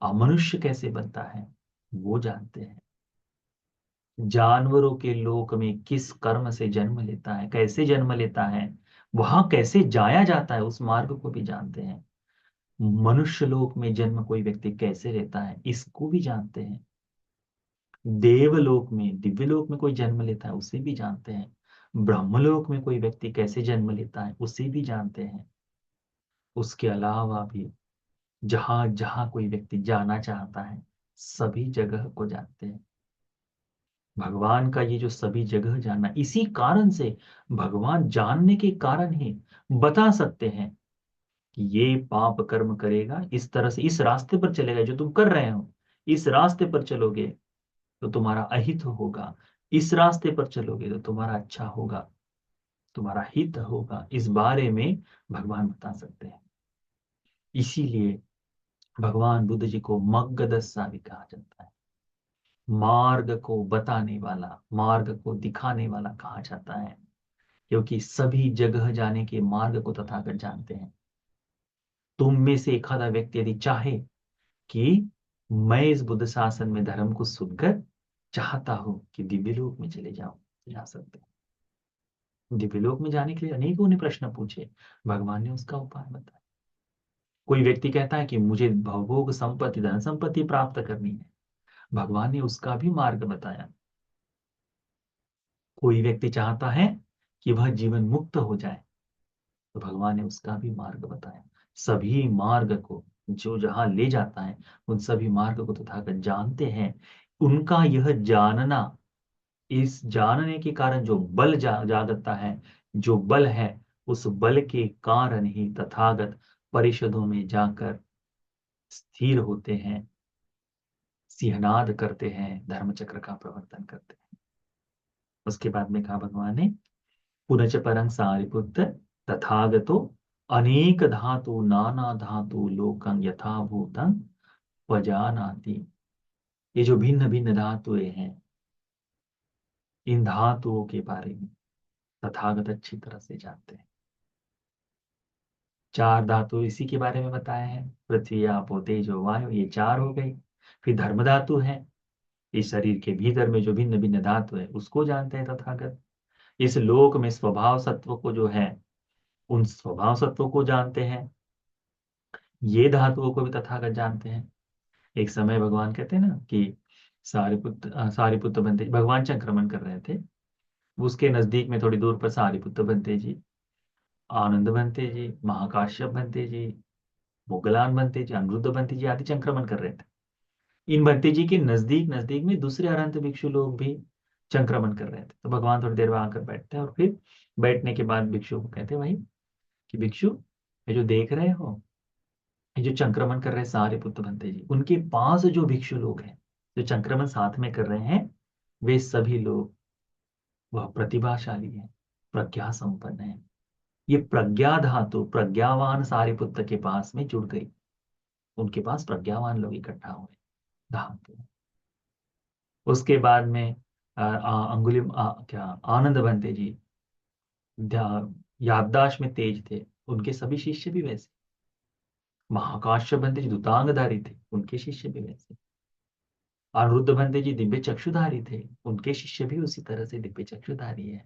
अमनुष्य कैसे बनता है वो जानते हैं, जानवरों के लोक में किस कर्म से जन्म लेता है, कैसे जन्म लेता है, वहां कैसे जाया जाता है, उस मार्ग को भी जानते हैं। मनुष्य लोक में जन्म कोई व्यक्ति कैसे लेता है इसको भी जानते हैं। देवलोक में, दिव्यलोक में कोई जन्म लेता है उसे भी जानते हैं। ब्रह्मलोक में कोई व्यक्ति कैसे जन्म लेता है उसे भी जानते हैं। उसके अलावा भी जहां जहां कोई व्यक्ति जाना चाहता है सभी जगह को जानते हैं। भगवान का ये जो सभी जगह जानना, इसी कारण से भगवान जानने के कारण ही बता सकते हैं कि ये पाप कर्म करेगा, इस तरह से इस रास्ते पर चलेगा जो तुम कर रहे हो, इस रास्ते पर चलोगे तो तुम्हारा अहित होगा, इस रास्ते पर चलोगे तो तुम्हारा अच्छा होगा, तुम्हारा हित होगा। इस बारे में भगवान बता सकते हैं। इसीलिए भगवान बुद्ध जी को मग्गदस्सा भी कहा जाता है, मार्ग को बताने वाला, मार्ग को दिखाने वाला कहा जाता है, क्योंकि सभी जगह जाने के मार्ग को तथागत जानते हैं। तुम में से एक आधा व्यक्ति यदि चाहे कि मैं इस बुद्ध शासन में धर्म को सुनकर चाहता हूं कि दिव्य लोक में चले जाऊं, जा सकते हैं। दिव्यलोक में जाने के लिए अनेकों ने प्रश्न पूछे, भगवान ने उसका उपाय बताया। कोई व्यक्ति कहता है कि मुझे भोग संपत्ति, धन संपत्ति प्राप्त करनी है, भगवान ने उसका भी मार्ग बताया। कोई व्यक्ति चाहता है कि वह जीवन मुक्त हो जाए, तो भगवान ने उसका भी मार्ग बताया। सभी मार्ग को जो जहां ले जाता है, उन सभी मार्ग को तथागत जानते हैं। उनका यह जानना, इस जानने के कारण जो बल जागता है, जो बल है, उस बल के कारण ही तथागत परिषदों में जाकर स्थिर होते हैं, सिंहनाद करते हैं, धर्म चक्र का प्रवर्तन करते हैं। उसके बाद में कहा भगवान ने, पुनच परं सारिपुत्र तथागतो अनेक धातु नाना धातु लोकं यथाभूतं पजानाति। ये जो भिन्न भिन्न धातुएं हैं, इन धातुओं के बारे में तथागत अच्छी तरह से जानते हैं। चार धातु इसी के बारे में बताए हैं, पृथ्वी आपो तेजो वायु, ये चार हो गई। फिर धर्म धातु है, इस शरीर के भीतर में जो भिन्न भिन्न धातु है उसको जानते हैं तथागत। इस लोक में स्वभाव सत्व को जो है, उन स्वभाव सत्वों को जानते हैं। ये धातुओं को भी तथागत जानते हैं। एक समय भगवान कहते हैं ना कि सारिपुत्र बनते, भगवान संक्रमण कर रहे थे, उसके नजदीक में थोड़ी दूर पर सारिपुत्र बनते जी, आनंद बनते जी, महाकाश्यप बनते जी, मोगलान बनते जी, अनिरुद्ध बनते जी आदि संक्रमण कर रहे थे। इन भंते जी के नजदीक नजदीक में दूसरे अरंत भिक्षु लोग भी संक्रमण कर रहे थे। तो भगवान थोड़ी देर वहां आकर बैठते हैं और फिर बैठने के बाद भिक्षु को कहते हैं भाई कि भिक्षु, ये जो देख रहे हो, ये जो संक्रमण कर रहे हैं सारे पुत्र बनते जी, उनके पास जो भिक्षु लोग हैं जो संक्रमण साथ में कर रहे हैं, वे सभी लोग वह प्रतिभाशाली हैं, प्रज्ञा संपन्न है। ये प्रज्ञा धातु प्रज्ञावान सारिपुत्र के पास में जुड़ गई, उनके पास प्रज्ञावान लोग इकट्ठा हुए धातु। उसके बाद में अंगुली क्या आनंद बनते जी याददाश्त में तेज थे, उनके सभी शिष्य भी वैसे। महाकाश्यप बनते जी दुतांगधारी थे, उनके शिष्य भी वैसे। अनिरुद्ध बनते जी दिव्य चक्षुधारी थे, उनके शिष्य भी उसी तरह से दिव्य चक्षुधारी है।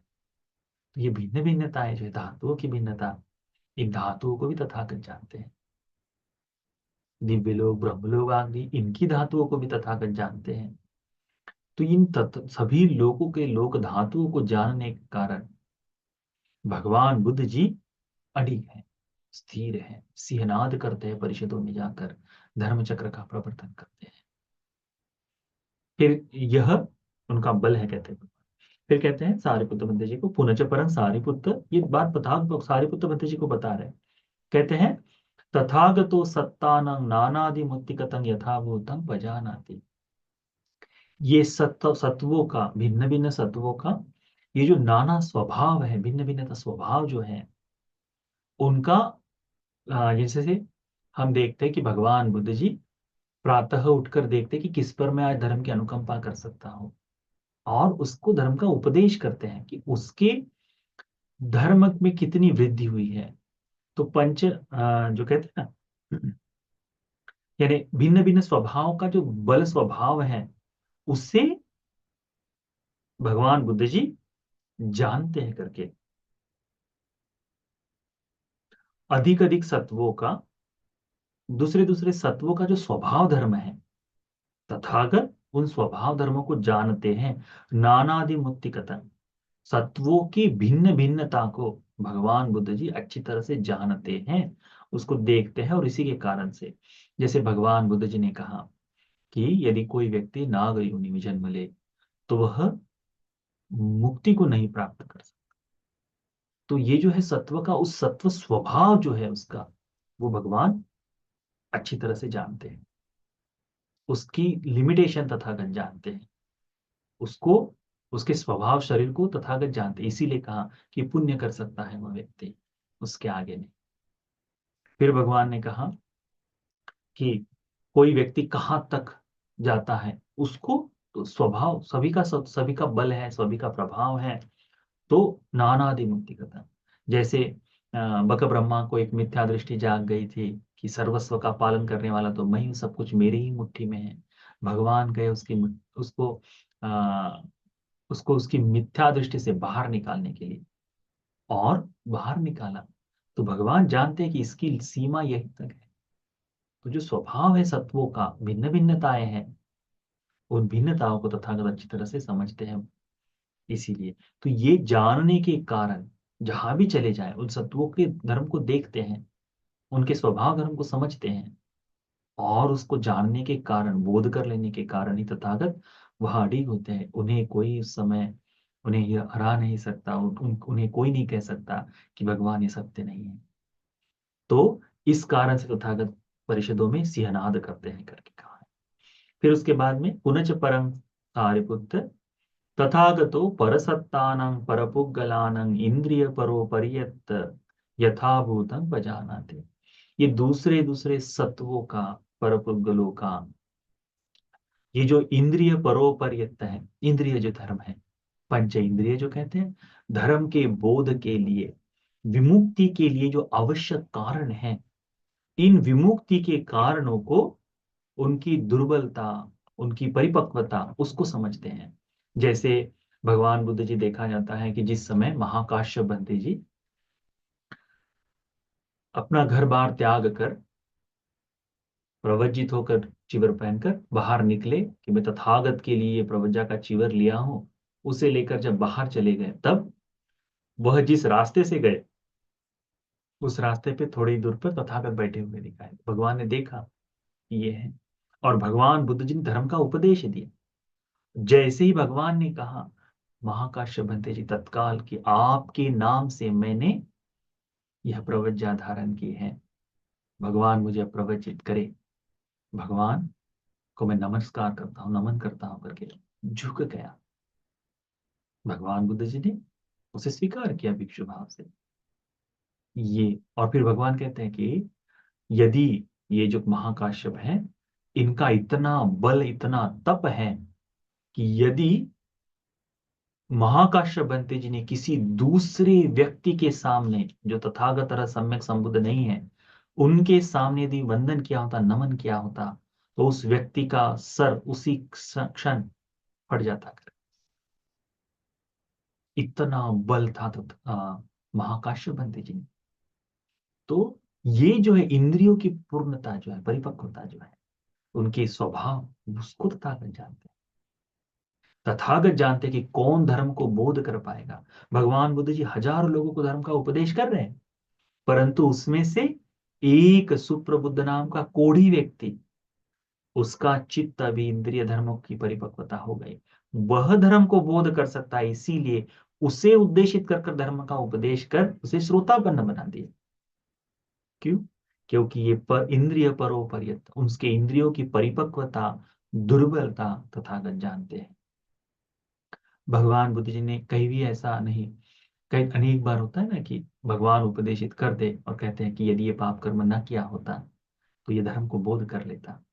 तो ये भिन्न भिन्नताएं जो है, धातुओं की भिन्नता, इन धातुओं को भी तथागत जानते हैं। दिव्य लोग, ब्रह्म लोग आदि, इनकी धातुओं को भी तथागत जानते हैं। तो इन सभी लोगों के लोक धातुओं को जानने के कारण भगवान बुद्ध जी अडिग है, स्थिर है, सिंहनाद करते हैं, परिषदों में जाकर धर्म चक्र का प्रवर्तन करते हैं। फिर यह उनका बल है, कहते हैं। फिर कहते हैं सारिपुत्र बंदे जी को, पुनच परं सारिपुत्र, ये बात बता सारिपुत्र बंदे जी को बता रहे हैं। कहते हैं तथागतो सत्तानं नानादि मुक्तिकतं यथाभूतं भजानाति। ये सत्वों का, भिन्न भिन्न सत्वों का ये जो नाना स्वभाव है, भिन्न भिन्न स्वभाव जो है उनका, जैसे से हम देखते हैं कि भगवान बुद्ध जी प्रातः उठकर देखते हैं कि किस पर मैं आज धर्म की अनुकंपा कर सकता हूँ, और उसको धर्म का उपदेश करते हैं कि उसके धर्म में कितनी वृद्धि हुई है। तो जो कहते हैं ना, यानी भिन्न भिन्न स्वभाव का जो बल स्वभाव है, उससे भगवान बुद्ध जी जानते हैं करके अधिक अधिक सत्वों का, दूसरे दूसरे सत्वों का जो स्वभाव धर्म है, तथागत उन स्वभाव धर्मों को जानते हैं। नानादि मुक्ति कथन, सत्वों की भिन्न भिन्नता को भगवान बुद्ध जी अच्छी तरह से जानते हैं, उसको देखते हैं। और इसी के कारण से, जैसे भगवान बुद्ध जी ने कहा कि यदि कोई व्यक्ति नाग योनि में जन्म ले तो वह मुक्ति को नहीं प्राप्त कर सकता। तो ये जो है सत्व का, उस सत्व स्वभाव जो है उसका, वो भगवान अच्छी तरह से जानते हैं, उसकी लिमिटेशन तथागत जानते हैं, उसको, उसके स्वभाव शरीर को तथागत जानते हैं। इसीलिए कहा कि पुण्य कर सकता है वह व्यक्ति, उसके आगे नहीं। फिर भगवान ने कहा कि कोई व्यक्ति कहाँ तक जाता है, उसको तो स्वभाव सभी का बल है, सभी का प्रभाव है। तो नानादि मुक्ति कथन, जैसे बक ब्रह्मा को एक मिथ्या दृष्टि जाग गई थी कि सर्वस्व का पालन करने वाला तो मैं ही हूं, सब कुछ मेरी ही मुट्ठी में है। भगवान गए उसको आ, उसको उसकी मिथ्या दृष्टि से बाहर निकालने के लिए। और बाहर निकाला। तो भगवान जानते हैं कि इसकी सीमा यही तक है। तो जो स्वभाव है सत्वों का, भिन्न भिन्नताएं हैं, उन भिन्नताओं को तथागत अच्छी तरह से समझते हैं। इसीलिए तो ये जानने के कारण जहां भी चले जाएं उन सत्वों के धर्म को देखते हैं, उनके स्वभाव धर्म को समझते हैं, और उसको जानने के कारण, बोध कर लेने के कारण ही तथागत वहां अडिग होते हैं। उन्हें कोई उस समय उन्हें ये हरा नहीं सकता, उन्हें कोई नहीं कह सकता कि भगवान ये सत्य नहीं है। तो इस कारण से तथागत परिषदों में सिंहनाद करते हैं करके कहा है। फिर उसके बाद में पुनच परम सारिपुत्र तथागतो परसत्तानं परपुग्गलानं इंद्रिय परो परियत यथाभूतं बजानाते। ये दूसरे दूसरे सत्वों का, परपुग्गलों का, ये जो इंद्रिय परोपर्यत है, इंद्रिय जो धर्म है, पंच इंद्रिय जो कहते हैं, धर्म के बोध के लिए, विमुक्ति के लिए जो आवश्यक कारण है, इन विमुक्ति के कारणों को, उनकी दुर्बलता, उनकी परिपक्वता, उसको समझते हैं। जैसे भगवान बुद्ध जी, देखा जाता है कि जिस समय महाकाश्यप बंते जी अपना घर बार त्याग कर, प्रवज्जित होकर, चिवर पहनकर बाहर निकले कि मैं तथागत के लिए प्रवज्जा का चिवर लिया हूं, उसे लेकर जब बाहर चले गए, तब वह जिस रास्ते से गए, उस रास्ते पे थोड़ी दूर पर तथागत बैठे हुए दिखाए। भगवान ने देखा कि ये है, और भगवान बुद्ध जी ने धर्म का उपदेश दिया। जैसे ही भगवान ने कहा, महाकाश्यप बंते जी तत्काल कि आपके नाम से मैंने यह प्रवज्जा धारण की है, भगवान मुझे प्रवचित करे, भगवान को मैं नमस्कार करता हूँ, नमन करता हूँ करके झुक गया। भगवान बुद्ध जी ने उसे स्वीकार किया भिक्षु भाव से। ये, और फिर भगवान कहते हैं कि यदि ये जो महाकाश्यप है, इनका इतना बल, इतना तप है कि यदि महाकाश्यप बनते जी ने किसी दूसरे व्यक्ति के सामने, जो तथागत सम्यक संबुद्ध नहीं है, उनके सामने यदि वंदन किया होता, नमन किया होता, तो उस व्यक्ति का सर उसी क्षण फट जाता। इतना बल था तो महाकाश्यप बनते जी में। तो ये जो है इंद्रियों की पूर्णता जो है, परिपक्वता जो है, उनके स्वभाव, उसको तथागत जानते हैं। तथागत जानते हैं कि कौन धर्म को बोध कर पाएगा। भगवान बुद्ध जी हजारों लोगों को धर्म का उपदेश कर रहे हैं, परंतु उसमें से एक सुप्रबुद्ध नाम का कोढ़ी व्यक्ति, उसका चित्त अभी इंद्रिय धर्मों की परिपक्वता हो गई, वह धर्म को बोध कर सकता है। इसीलिए उसे उद्देशित कर कर धर्म का उपदेश कर उसे श्रोतापन्न बना दिया। क्यों? क्योंकि ये पर इंद्रिय परोपर्यत, उसके इंद्रियों की परिपक्वता, दुर्बलता तथागत जानते हैं। भगवान बुद्ध जी ने कहीं भी ऐसा नहीं, कई अनेक बार होता है ना कि भगवान उपदेशित कर दे और कहते हैं कि यदि ये पाप कर्म ना किया होता तो ये धर्म को बोध कर लेता।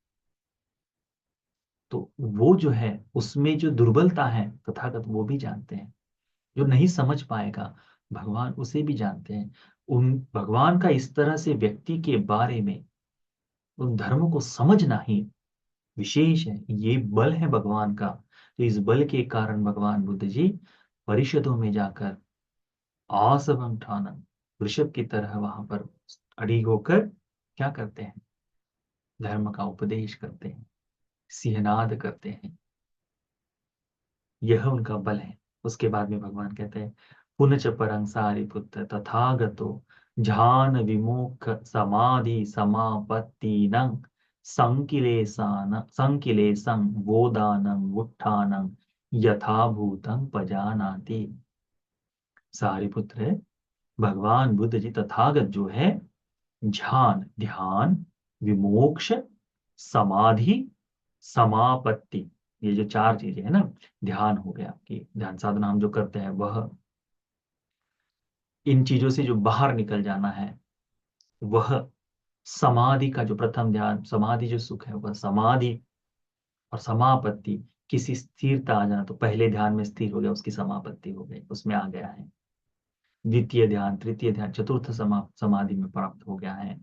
तो वो जो है, उसमें जो दुर्बलता है, तथागत वो भी जानते हैं। जो नहीं समझ पाएगा, भगवान उसे भी जानते हैं। उन भगवान का इस तरह से व्यक्ति के बारे में, उन धर्म को समझना ही विशेष है। ये बल है भगवान का। तो इस बल के कारण भगवान बुद्ध जी परिषदों में जाकर आसवम ठानम, वृषभ की तरह वहां पर अड़िग होकर क्या करते हैं? धर्म का उपदेश करते हैं, सिंहनाद करते हैं। यह उनका बल है। उसके बाद में भगवान कहते हैं, पुनच परं सारिपुत्र तथागतो ध्यान विमुख समाधि समापत्ति संकिलेशं बोधानं उत्थानं यथाभूतं पजानाति। सारिपुत्र, भगवान बुद्ध जी तथागत जो है, ध्यान, ध्यान, विमोक्ष, समाधि, समापत्ति, ये जो चार चीजें है ना, ध्यान हो गया कि ध्यान साधना हम जो करते हैं वह, इन चीजों से जो बाहर निकल जाना है वह, समाधि का जो प्रथम ध्यान, समाधि जो सुख है वह समाधि, और समापत्ति, किसी स्थिरता आ जाना, तो पहले ध्यान में स्थिर हो गया, उसकी समापत्ति हो गई, उसमें आ गया है। द्वितीय ध्यान, तृतीय ध्यान, चतुर्थ समाधि में प्राप्त हो गया है,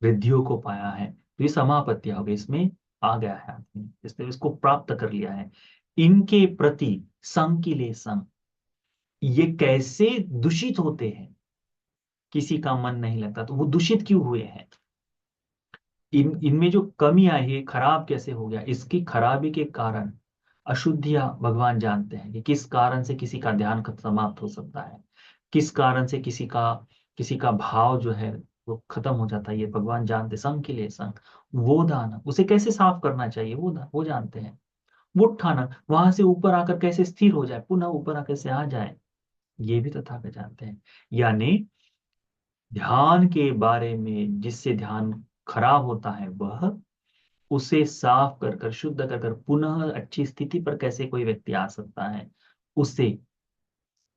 रिद्धियों को पाया है, तो ये समापत्तियां हो गई, इसमें आ गया है आदमी, इसने इसको प्राप्त कर लिया है। इनके प्रति संकिलेशम, ये कैसे दूषित होते हैं, किसी का मन नहीं लगता तो वो दूषित क्यों हुए हैं, इनमें जो कमी आई है खराब कैसे हो गया, इसकी खराबी के कारण अशुद्धियां भगवान जानते हैं कि किस कारण से किसी का ध्यान समाप्त हो सकता है, किस कारण से किसी का भाव जो है वो खत्म हो जाता है, ये भगवान जानते। संग के लिए संग, वो दाना उसे कैसे साफ करना चाहिए, वो जानते हैं। वो उठाना, वहां से ऊपर आकर कैसे स्थिर हो जाए, पुनः ऊपर आकर से आ जाए, ये भी तथागत जानते हैं। यानी ध्यान के बारे में जिससे ध्यान खराब होता है, वह उसे साफ कर कर शुद्ध कर कर पुनः अच्छी स्थिति पर कैसे कोई व्यक्ति आ सकता है, उसे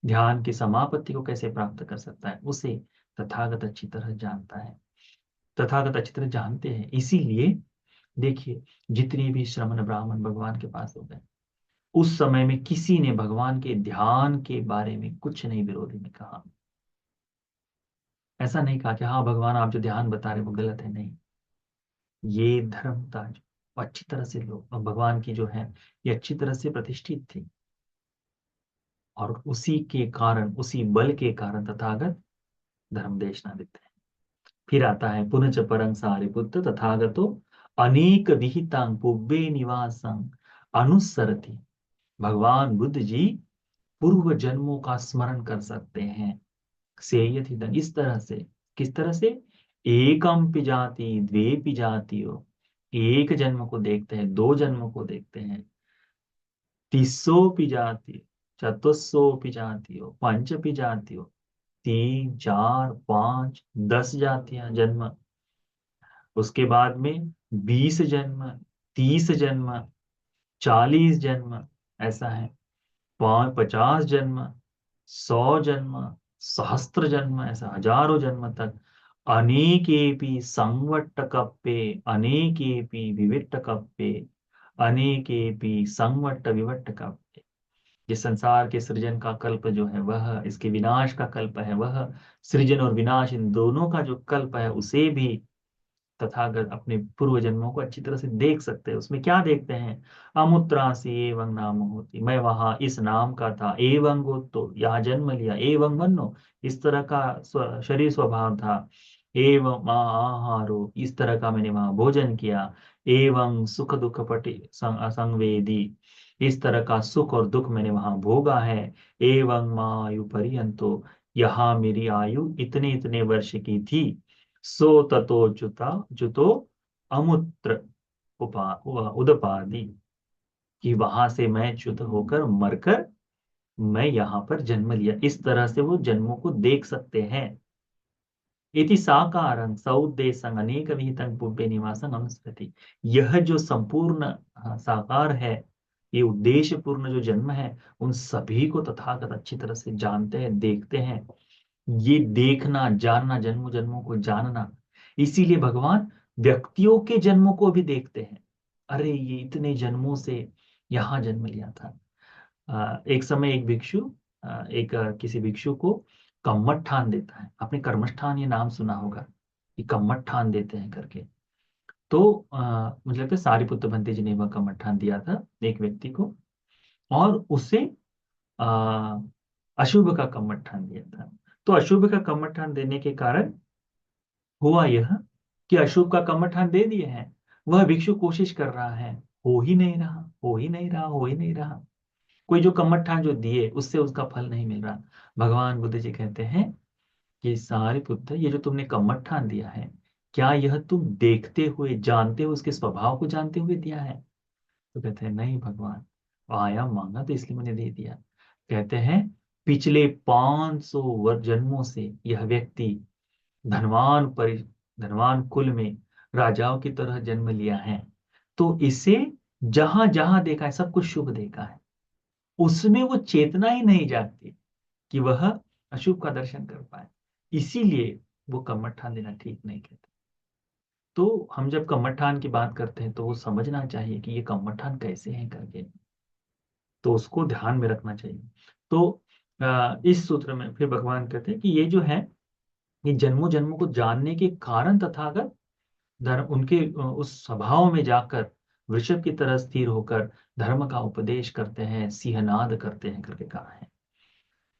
ध्यान की समापत्ति को कैसे प्राप्त कर सकता है, उसे तथागत अच्छी तरह जानता है। तथागत अच्छी तरह जानते हैं, इसीलिए देखिए जितने भी श्रमण ब्राह्मण भगवान के पास हो गए, उस समय में किसी ने भगवान के ध्यान के बारे में कुछ नहीं विरोधी में कहा। ऐसा नहीं कहा कि हाँ भगवान आप जो ध्यान बता रहे वो गलत है, नहीं। ये धर्मता जो अच्छी तरह से लोग भगवान की जो है ये अच्छी तरह से प्रतिष्ठित थी, और उसी के कारण, उसी बल के कारण तथागत धर्म देशना देते हैं। फिर आता है पुनः परं सारिपुत्र तथागतो अनेक विहितांग पुब्बे निवासं अनुसरति। भगवान बुद्ध जी पूर्व जन्मों का स्मरण कर सकते हैं, सेयथिदं इस तरह से। किस तरह से? एकम पिजाति द्वे पिजातियो, एक जन्म को देखते हैं, दो जन्म को देखते हैं, तिस्सोपि जाति, चतुस्सोपि जातियो, पंचपि जातियो, 3 4 5 10 जातियां जन्म, उसके बाद में 20 जन्म, 30 जन्म, 40 जन्म, ऐसा है, 50 जन्म, 100 जन्म, सहस्त्र जन्म, ऐसा हजारों जन्म तक। अनेकेपि संवट्ट कप्पे, अनेकेपि विविट्ट कप्पे, अनेकेपि संवट्ट विवट्ट कप्पे। जिस संसार के सृजन का कल्प जो है वह, इसके विनाश का कल्प है वह, सृजन और विनाश इन दोनों का जो कल्प है उसे भी तथागत अपने पूर्व जन्मों को अच्छी तरह से देख सकते हैं। उसमें क्या देखते हैं? अमुत्रासी एवं नाम होती, मैं वहां इस नाम का था, एवं गोत्तो यहाँ जन्म लिया, एवं वन्नो इस तरह का शरीर स्वभाव था, एवं आहारो इस तरह का मैंने वहां भोजन किया, एवं सुख दुख पटि संवेदी इस तरह का सुख और दुख मैंने वहां भोगा है, एवं मायु पर्यंतो यहाँ मेरी आयु इतने इतने वर्ष की थी, सो ततो जुता जुतो अमुत्र उदपादि, कि वहां से मैं च्युत होकर मरकर मैं यहाँ पर जन्म लिया, इस तरह से वो जन्मों को देख सकते हैं। इति साकारं सौद्देशं अनेक विहितं पुब्बे निवासं अनुस्मृति। यह जो संपूर्ण साकार है, ये उद्देश्य पूर्ण जो जन्म है, उन सभी को तथागत अच्छी तरह से जानते हैं, देखते हैं। ये देखना जानना, जन्मों जन्मों को जानना, इसीलिए भगवान व्यक्तियों के जन्मों को भी देखते हैं। अरे ये इतने जन्मों से यहाँ जन्म लिया था। एक समय एक भिक्षु किसी भिक्षु को कम्मठ देता है। आपने कर्मठान ये नाम सुना होगा, कि कम्मठ देते हैं करके। तो मुझे लगता है सारिपुत्र भंते जी ने वह कम्मठ दिया था एक व्यक्ति को, और उसे आ, अशुभ का कम्मठ दिया था। तो अशुभ का कम्मठ देने के कारण हुआ यह कि अशुभ का कम्मठ दे दिए हैं, वह भिक्षु कोशिश कर रहा है, हो ही नहीं रहा, हो ही नहीं रहा, हो ही नहीं रहा। कोई जो कमठा जो दिए उससे उसका फल नहीं मिल रहा। भगवान बुद्ध जी कहते हैं कि सारे पुत्र, ये जो तुमने कमठा दिया है, क्या यह तुम देखते हुए जानते हुए उसके स्वभाव को जानते हुए दिया है? तो कहते हैं नहीं भगवान, आया मांगा तो इसलिए मैंने दे दिया। कहते हैं पिछले 500 वर्ष जन्मों से यह व्यक्ति धनवान परि धनवान कुल में राजाओं की तरह जन्म लिया है, तो इसे जहां जहां देखा है सब कुछ शुभ देखा है, उसमें वो चेतना ही नहीं जागती कि वह अशुभ का दर्शन कर पाए, इसीलिए वो कमठान देना ठीक नहीं कहते। तो हम जब कमठान की बात करते हैं तो वो समझना चाहिए कि ये कमठान कैसे हैं करके, तो उसको ध्यान में रखना चाहिए। तो इस सूत्र में फिर भगवान कहते हैं कि ये जो है, ये जन्मों जन्मों को जानने के कारण तथागत धर्म उनके उस स्वभाव में जाकर वृषभ की तरह स्थिर होकर धर्म का उपदेश करते हैं, सिंहनाद करते हैं करके कहा है।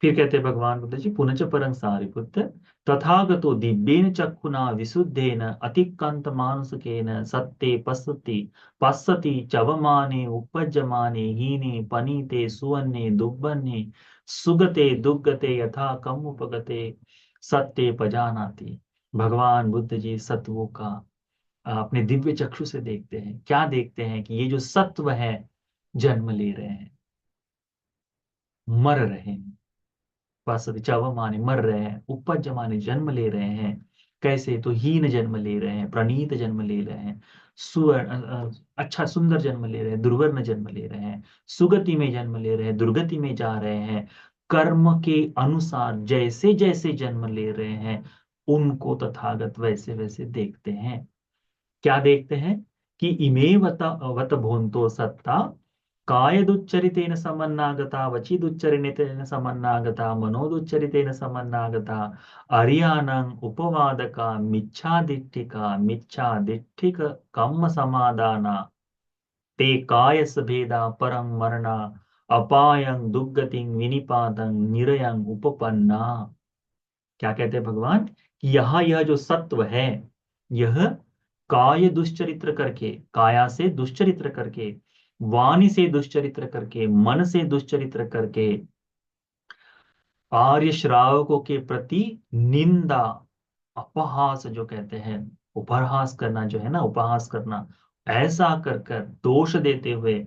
फिर कहते हैं भगवान बुद्ध जी, पुनश्च परं सारिपुत्र, तथागतो दिव्येन चक्षुना विशुद्धेन अतिक्रांत मानसकेन सत्ते पश्यति पश्यति चवमाने उपज्यमाने हीने पनीते सुवन्ने दुर्बन्ने सुगते दुर्गते यथा कम उपगते सत्ते पजानाति। भगवान बुद्ध जी सत्वों का अपने दिव्य चक्षु से देखते हैं। क्या देखते हैं? कि ये जो सत्व है जन्म ले रहे हैं, मर रहे हैं। वास्तविक माने मर रहे हैं, उपज माने जन्म ले रहे हैं। कैसे? तो हीन जन्म ले रहे हैं, प्रणीत जन्म ले रहे हैं, अच्छा सुंदर जन्म ले रहे हैं, दुर्वर्ण जन्म ले रहे हैं, सुगति में जन्म ले रहे हैं, दुर्गति में जा रहे हैं। कर्म के अनुसार जैसे जैसे जन्म ले रहे हैं, उनको तथागत वैसे वैसे देखते हैं। क्या देखते हैं? कि इमे वत भोंतो सत्ता कायदुच्चरितेन समन्नागता वचिदुच्चरितेन समन्नागता मनोदुच्चरितेन समन्नागता अर्यानं उपवादका मिच्छादिट्ठिका मिच्छादिट्ठिक कम्म समादाना ते कायस भेदा परं मरणा अपायं दुर्गतिं विनिपातं निरयं उपपन्ना। क्या कहते हैं भगवान? कि यहाँ यह जो सत्व है, यह काय दुश्चरित्र करके, काया से दुश्चरित्र करके, वाणी से दुश्चरित्र करके, मन से दुश्चरित्र करके, आर्य श्रावकों के प्रति निंदा, अपहास जो कहते हैं, उपहास करना जो है ना, उपहास करना, ऐसा कर कर दोष देते हुए,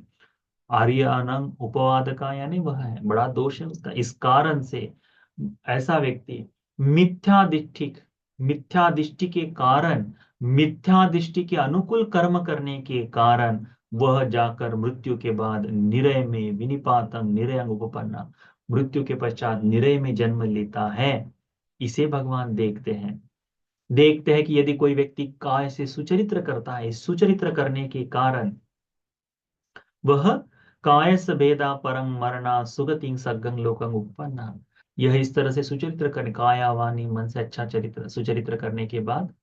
आर्यानंग उपवाद का यानी वह है, बड़ा दोष है उसका, इस कारण से ऐसा व्यक्ति मिथ्यादिष्टिक, मिथ्यादिष्टि के कारण, मिथ्यादिष्टि के अनुकूल कर्म करने के कारण वह जाकर मृत्यु के बाद निरय में विनिपातं निरयं उपपन्ना, मृत्यु के पश्चात निरय में जन्म लेता है। इसे भगवान देखते हैं। देखते हैं कि यदि कोई व्यक्ति काय से सुचरित्र करता है, सुचरित्र करने के कारण वह कायस भेदा परं मरना सुगतिं सगं लोकं उपपन्ना, यह इस तरह से सुचरित्र करने, काया वाणी मन से अच्छा चरित्र सुचरित्र करने के बाद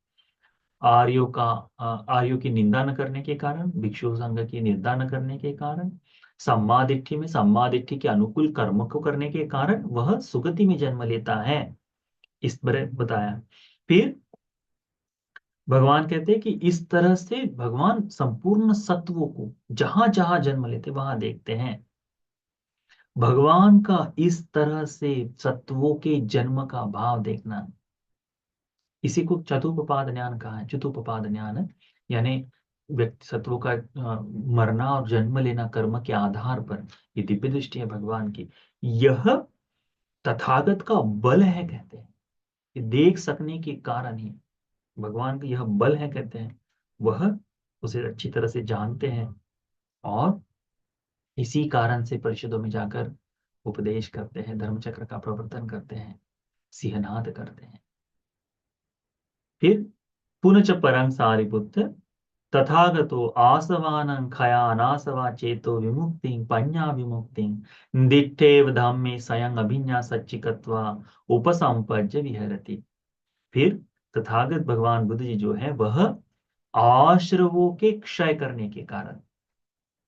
आर्यों का आर्यों की निंदा न करने के कारण, भिक्षु संघ की निंदा न करने के कारण, सम्मादिट्ठि में सम्मादिट्ठि के अनुकूल कर्म को करने के कारण वह सुगति में जन्म लेता है। इस तरह बताया। फिर भगवान कहते हैं कि इस तरह से भगवान संपूर्ण सत्वों को जहां जहां जन्म लेते वहां देखते हैं। भगवान का इस तरह से सत्वों के जन्म का भाव देखना, इसी को चतुष्पाद ज्ञान कहा है। चतुष्पाद ज्ञान यानी व्यक्ति सत्वों का मरना और जन्म लेना कर्म के आधार पर, ये दिव्य दृष्टि है भगवान की। यह तथागत का बल है कहते हैं, कि देख सकने के कारण ही भगवान का यह बल है कहते हैं। वह उसे अच्छी तरह से जानते हैं और इसी कारण से परिषदों में जाकर उपदेश करते हैं, धर्मचक्र का प्रवर्तन करते हैं, सिंहनाद करते हैं। फिर पुनच परं सारिपुत्र, तथागतो आसवानं खयानासवा चेतो विमुक्तिं पඤ्ඤा विमुक्तिं दिट्ठेव धाम्मे स्वयं अभिज्ञा सच्चिकत्वा उपसंपज्य विहरति। फिर तथागत भगवान बुद्ध जी जो है, वह आश्रवों के क्षय करने के कारण,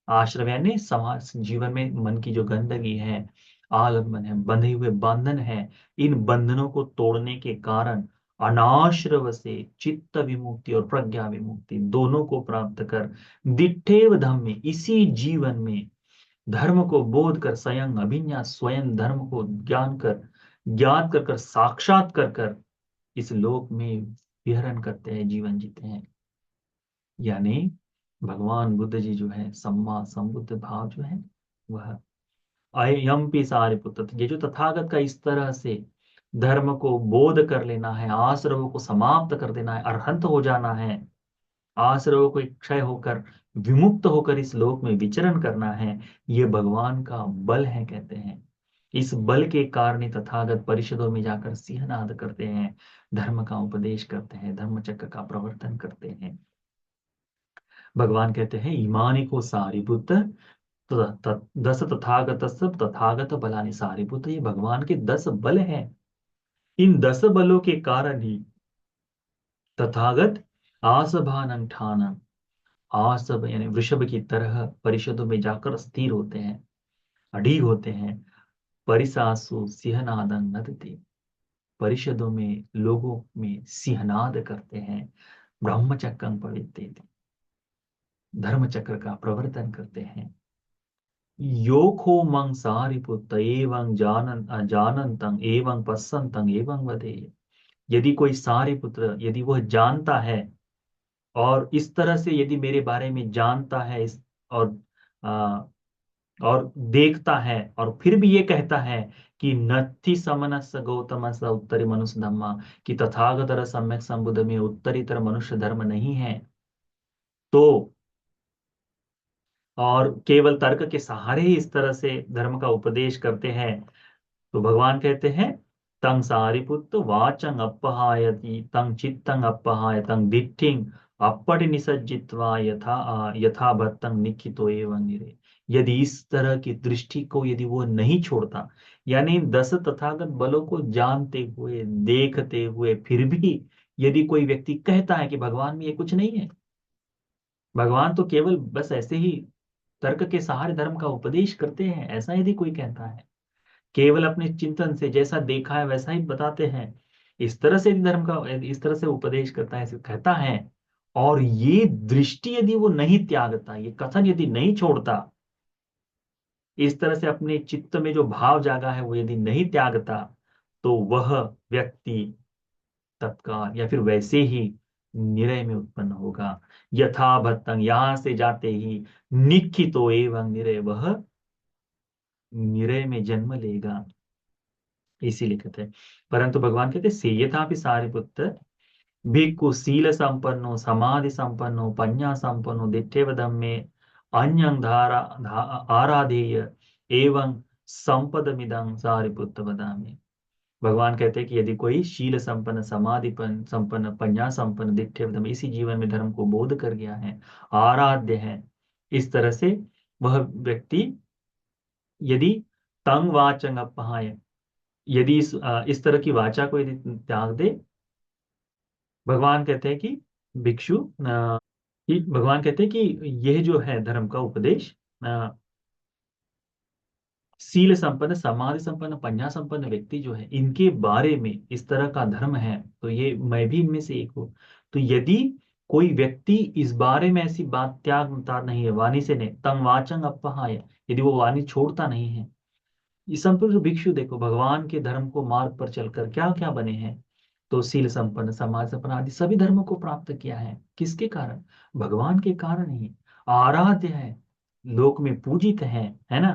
आश्रव यानी समाज जीवन में मन की जो गंदगी है, आलम्बन है, बंधे हुए बंधन है, इन बंधनों को तोड़ने के कारण अनाश्रव से चित्त विमुक्ति और प्रज्ञा विमुक्ति दोनों को प्राप्त कर दिट्ठेव धम्म में, इसी जीवन में धर्म को बोध कर, स्वयं अभिज्ञा स्वयं धर्म को ज्ञान कर, ज्ञात कर कर, साक्षात कर कर इस लोक में विहरण करते हैं, जीवन जीते हैं। यानी भगवान बुद्ध जी जो है, सम्मा संबुद्ध भाव जो है वह अयम सारिपुत्र, ये जो तथागत का इस तरह से धर्म को बोध कर लेना है, आश्रवों को समाप्त कर देना है, अरहंत हो जाना है, आश्रवों को क्षय होकर विमुक्त होकर इस लोक में विचरण करना है, ये भगवान का बल है कहते हैं। इस बल के कारण ही तथागत परिषदों में जाकर सिंहनाद करते हैं, धर्म का उपदेश करते हैं, धर्म चक्र का प्रवर्तन करते हैं। भगवान कहते हैं ईमानी को सारिपुत्र, दस तथागत सब तथागत बलानि सारिपुत्र, ये भगवान के 10 बल हैं। इन 10 बलों के कारण ही तथागत आसभान ठानन, आसभ यानी वृषभ की तरह परिषदों में जाकर स्थिर होते हैं, अड़ीग होते हैं, परिसासु सिंहनादं नदते। परिषदों में, लोगों में सिंहनाद करते हैं। ब्रह्मचक्रं प्रवर्तते, धर्म चक्र का प्रवर्तन करते हैं। योखो मंग सारिपुत्र एवं जानंतं एवं पश्यन्तं एवं वदेय। यदि कोई सारिपुत्र, यदि वह जानता है और इस तरह से यदि मेरे बारे में जानता है, इस और आ, और देखता है और फिर भी ये कहता है कि नत्थि समनस गौतमस उत्तरी मनुष्य धम्मा, कि तथागतर सम्यक संबुद्ध में उत्तरीतर मनुष्य धर्म नहीं है, तो और केवल तर्क के सहारे ही इस तरह से धर्म का उपदेश करते हैं, तो भगवान कहते हैं तं सारिपुत्र वाचं अपहायति तं चित्तं अपहाय तं दिट्ठिं अपटि निसज्जित्वा यथा भक्तं निखितो एवं निरे। यदि इस तरह की दृष्टि को यदि वो नहीं छोड़ता, यानी इन 10 तथागत बलों को जानते हुए, देखते हुए, फिर भी यदि कोई व्यक्ति कहता है कि भगवान में ये कुछ नहीं है, भगवान तो केवल बस ऐसे ही तर्क के सहारे धर्म का उपदेश करते हैं, ऐसा यदि कोई कहता है, केवल अपने चिंतन से जैसा देखा है वैसा ही बताते हैं, इस तरह से यदि धर्म का, इस तरह से उपदेश करता है, ऐसे कहता है, और ये दृष्टि यदि वो नहीं त्यागता, ये कथन यदि नहीं छोड़ता, इस तरह से अपने चित्त में जो भाव जागा है वो यदि नहीं त्यागता, तो वह व्यक्ति तत्काल या फिर वैसे ही निरय में उत्पन्न होगा। यथा भक्तंग, यहां से जाते ही निखितो एवं निरय, वह निरय में जन्म लेगा, इसीलिए कहते हैं। परंतु भगवान कहते सेयथा भी सारिपुत्र, भिक्खु शील संपन्नो समाधि संपन्नो पඤ्ඤा संपन्नो दिट्ठेव धम्मे अन्यं आराधेय एवं संपदमिदं सारिपुत्र वदामि। भगवान कहते हैं कि यदि कोई शील संपन्न, समाधिपन संपन्न, पඤ्ञा संपन्न, दिट्ठेव धम्मे, इसी जीवन में धर्म को बोध कर गया है, आराध्य है, इस तरह से वह व्यक्ति यदि तंग वाचंग अपहाय, यदि इस तरह की वाचा को यदि त्याग दे, भगवान कहते हैं कि भिक्षु, कि भगवान कहते हैं कि यह जो है धर्म का उपदेश, शील संपन्न, समाधि संपन्न, पඤ्ञा संपन्न व्यक्ति जो है, इनके बारे में इस तरह का धर्म है, तो ये मैं भी इनमें से एक हूँ। तो यदि कोई व्यक्ति इस बारे में ऐसी बात त्यागता नहीं है, वाणी से नहीं, तंग वाचंग अपहाय, यदि वो वाणी छोड़ता नहीं है, ये संपूर्ण भिक्षु देखो भगवान के धर्म को मार्ग पर चलकर क्या क्या बने हैं, तो शील संपन्न, समाज संपन्न आदि सभी धर्मों को प्राप्त किया है, किसके कारण? भगवान के कारण ही। आराध्य है, लोक में पूजित है ना।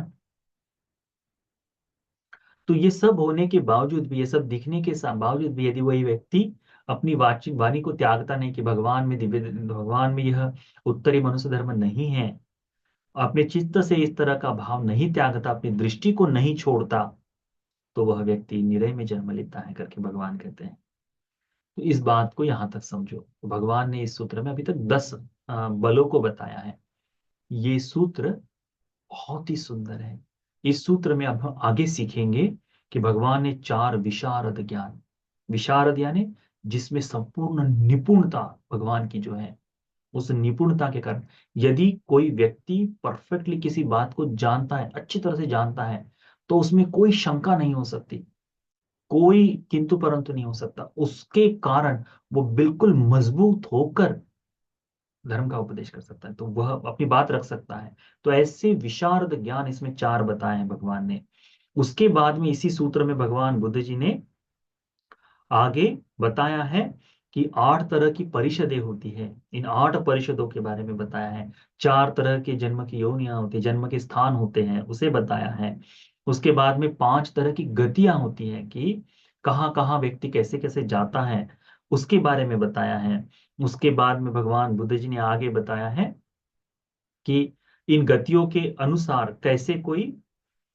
तो ये सब होने के बावजूद भी, ये सब दिखने के बावजूद भी, यदि वही व्यक्ति अपनी वाणी को त्यागता नहीं कि भगवान में दिव्य, भगवान में यह उत्तरी मनुष्य धर्म नहीं है, अपने चित्त से इस तरह का भाव नहीं त्यागता, अपनी दृष्टि को नहीं छोड़ता, तो वह व्यक्ति निरय में जन्म लेता है करके भगवान कहते हैं। तो इस बात को यहां तक समझो, तो भगवान ने इस सूत्र में अभी तक 10 बलों को बताया है। ये सूत्र बहुत ही सुंदर है। इस सूत्र में अब हम आगे सीखेंगे कि भगवान ने 4 विशारद ज्ञान, विशारद यानी जिसमें संपूर्ण निपुणता भगवान की जो है, उस निपुणता के कारण यदि कोई व्यक्ति परफेक्टली किसी बात को जानता है, अच्छी तरह से जानता है, तो उसमें कोई शंका नहीं हो सकती, कोई किंतु परंतु नहीं हो सकता, उसके कारण वो बिल्कुल मजबूत होकर धर्म का उपदेश कर सकता है, तो वह अपनी बात रख सकता है। तो ऐसे विशारद ज्ञान इसमें 4 बताए हैं भगवान ने। उसके बाद में इसी सूत्र में भगवान बुद्ध जी ने आगे बताया है कि 8 तरह की परिषदें होती है, इन 8 परिषदों के बारे में बताया है। 4 तरह के जन्म की योनियां होती है, जन्म के स्थान होते हैं, उसे बताया है। उसके बाद में 5 तरह की गतियां होती हैं कि कहाँ कहाँ व्यक्ति कैसे कैसे जाता है, उसके बारे में बताया है। उसके बाद में भगवान बुद्ध जी ने आगे बताया है कि इन गतियों के अनुसार कैसे कोई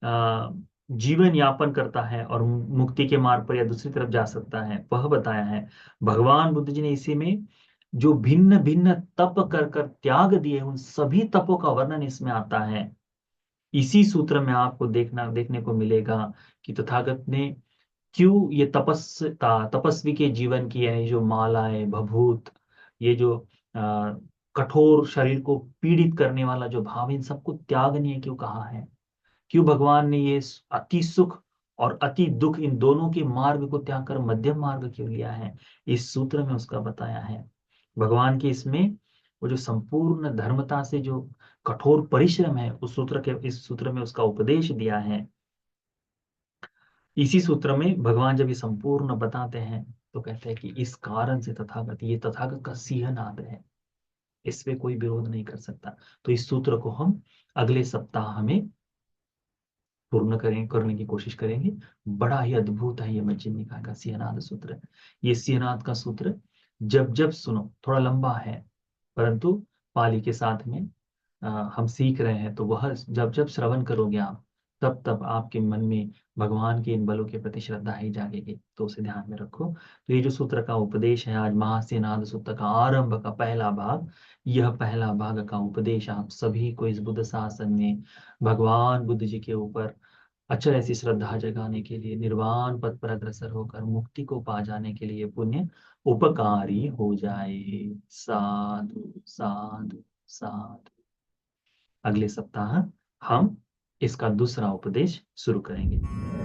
अ, जीवन यापन करता है और मुक्ति के मार्ग पर या दूसरी तरफ जा सकता है, वह बताया है। भगवान बुद्ध जी ने इसी में जो भिन्न भिन्न तप कर कर त्याग दिए, उन सभी तपों का वर्णन इसमें आता है। इसी सूत्र में आपको देखने को मिलेगा कि तथागत ने क्यों ये तपस्वी के जीवन की, यानी जो मालाएं, भभूत, ये जो कठोर शरीर को पीड़ित करने वाला जो भाव, इन सबको त्यागनीय क्यों कहा है? क्यों भगवान ने ये अति सुख और अति दुख, इन दोनों के मार्ग को त्याग कर मध्यम मार्ग क्यों लिया है, इस सूत्र में उसका बताया है। भगवान की इसमें वो जो संपूर्ण धर्मता से जो कठोर परिश्रम है, उस सूत्र के इस सूत्र में उसका उपदेश दिया है। इसी सूत्र में भगवान जब ये संपूर्ण बताते हैं तो कहते हैं कि इस कारण से तथागत, ये तथागत का सिंहनाद है, इसमें कोई विरोध नहीं कर सकता। तो इस सूत्र को हम अगले सप्ताह में पूर्ण करने की कोशिश करेंगे। बड़ा ही अद्भुत है ये मज्जिम निकाय का सिंहनाद सूत्र। ये सिंहनाद का सूत्र जब जब सुनो, थोड़ा लंबा है परंतु पाली के साथ में हम सीख रहे हैं, तो वह जब जब श्रवण करोगे आप, तब तब आपके मन में भगवान के इन बलों के प्रति श्रद्धा ही जागेगी। तो उसे ध्यान में रखो। तो ये जो सूत्र का उपदेश है आज, महासिंहनाद सूत्र का आरंभ का पहला भाग, यह पहला भाग का उपदेश आप सभी को इस बुद्ध शासन में भगवान बुद्ध जी के ऊपर अचल ऐसी श्रद्धा जगाने के लिए, निर्वाण पद पर अग्रसर होकर मुक्ति को पा जाने के लिए पुण्य उपकारी हो जाए। साधु साधु साधु। अगले सप्ताह हम इसका दूसरा उपदेश शुरू करेंगे।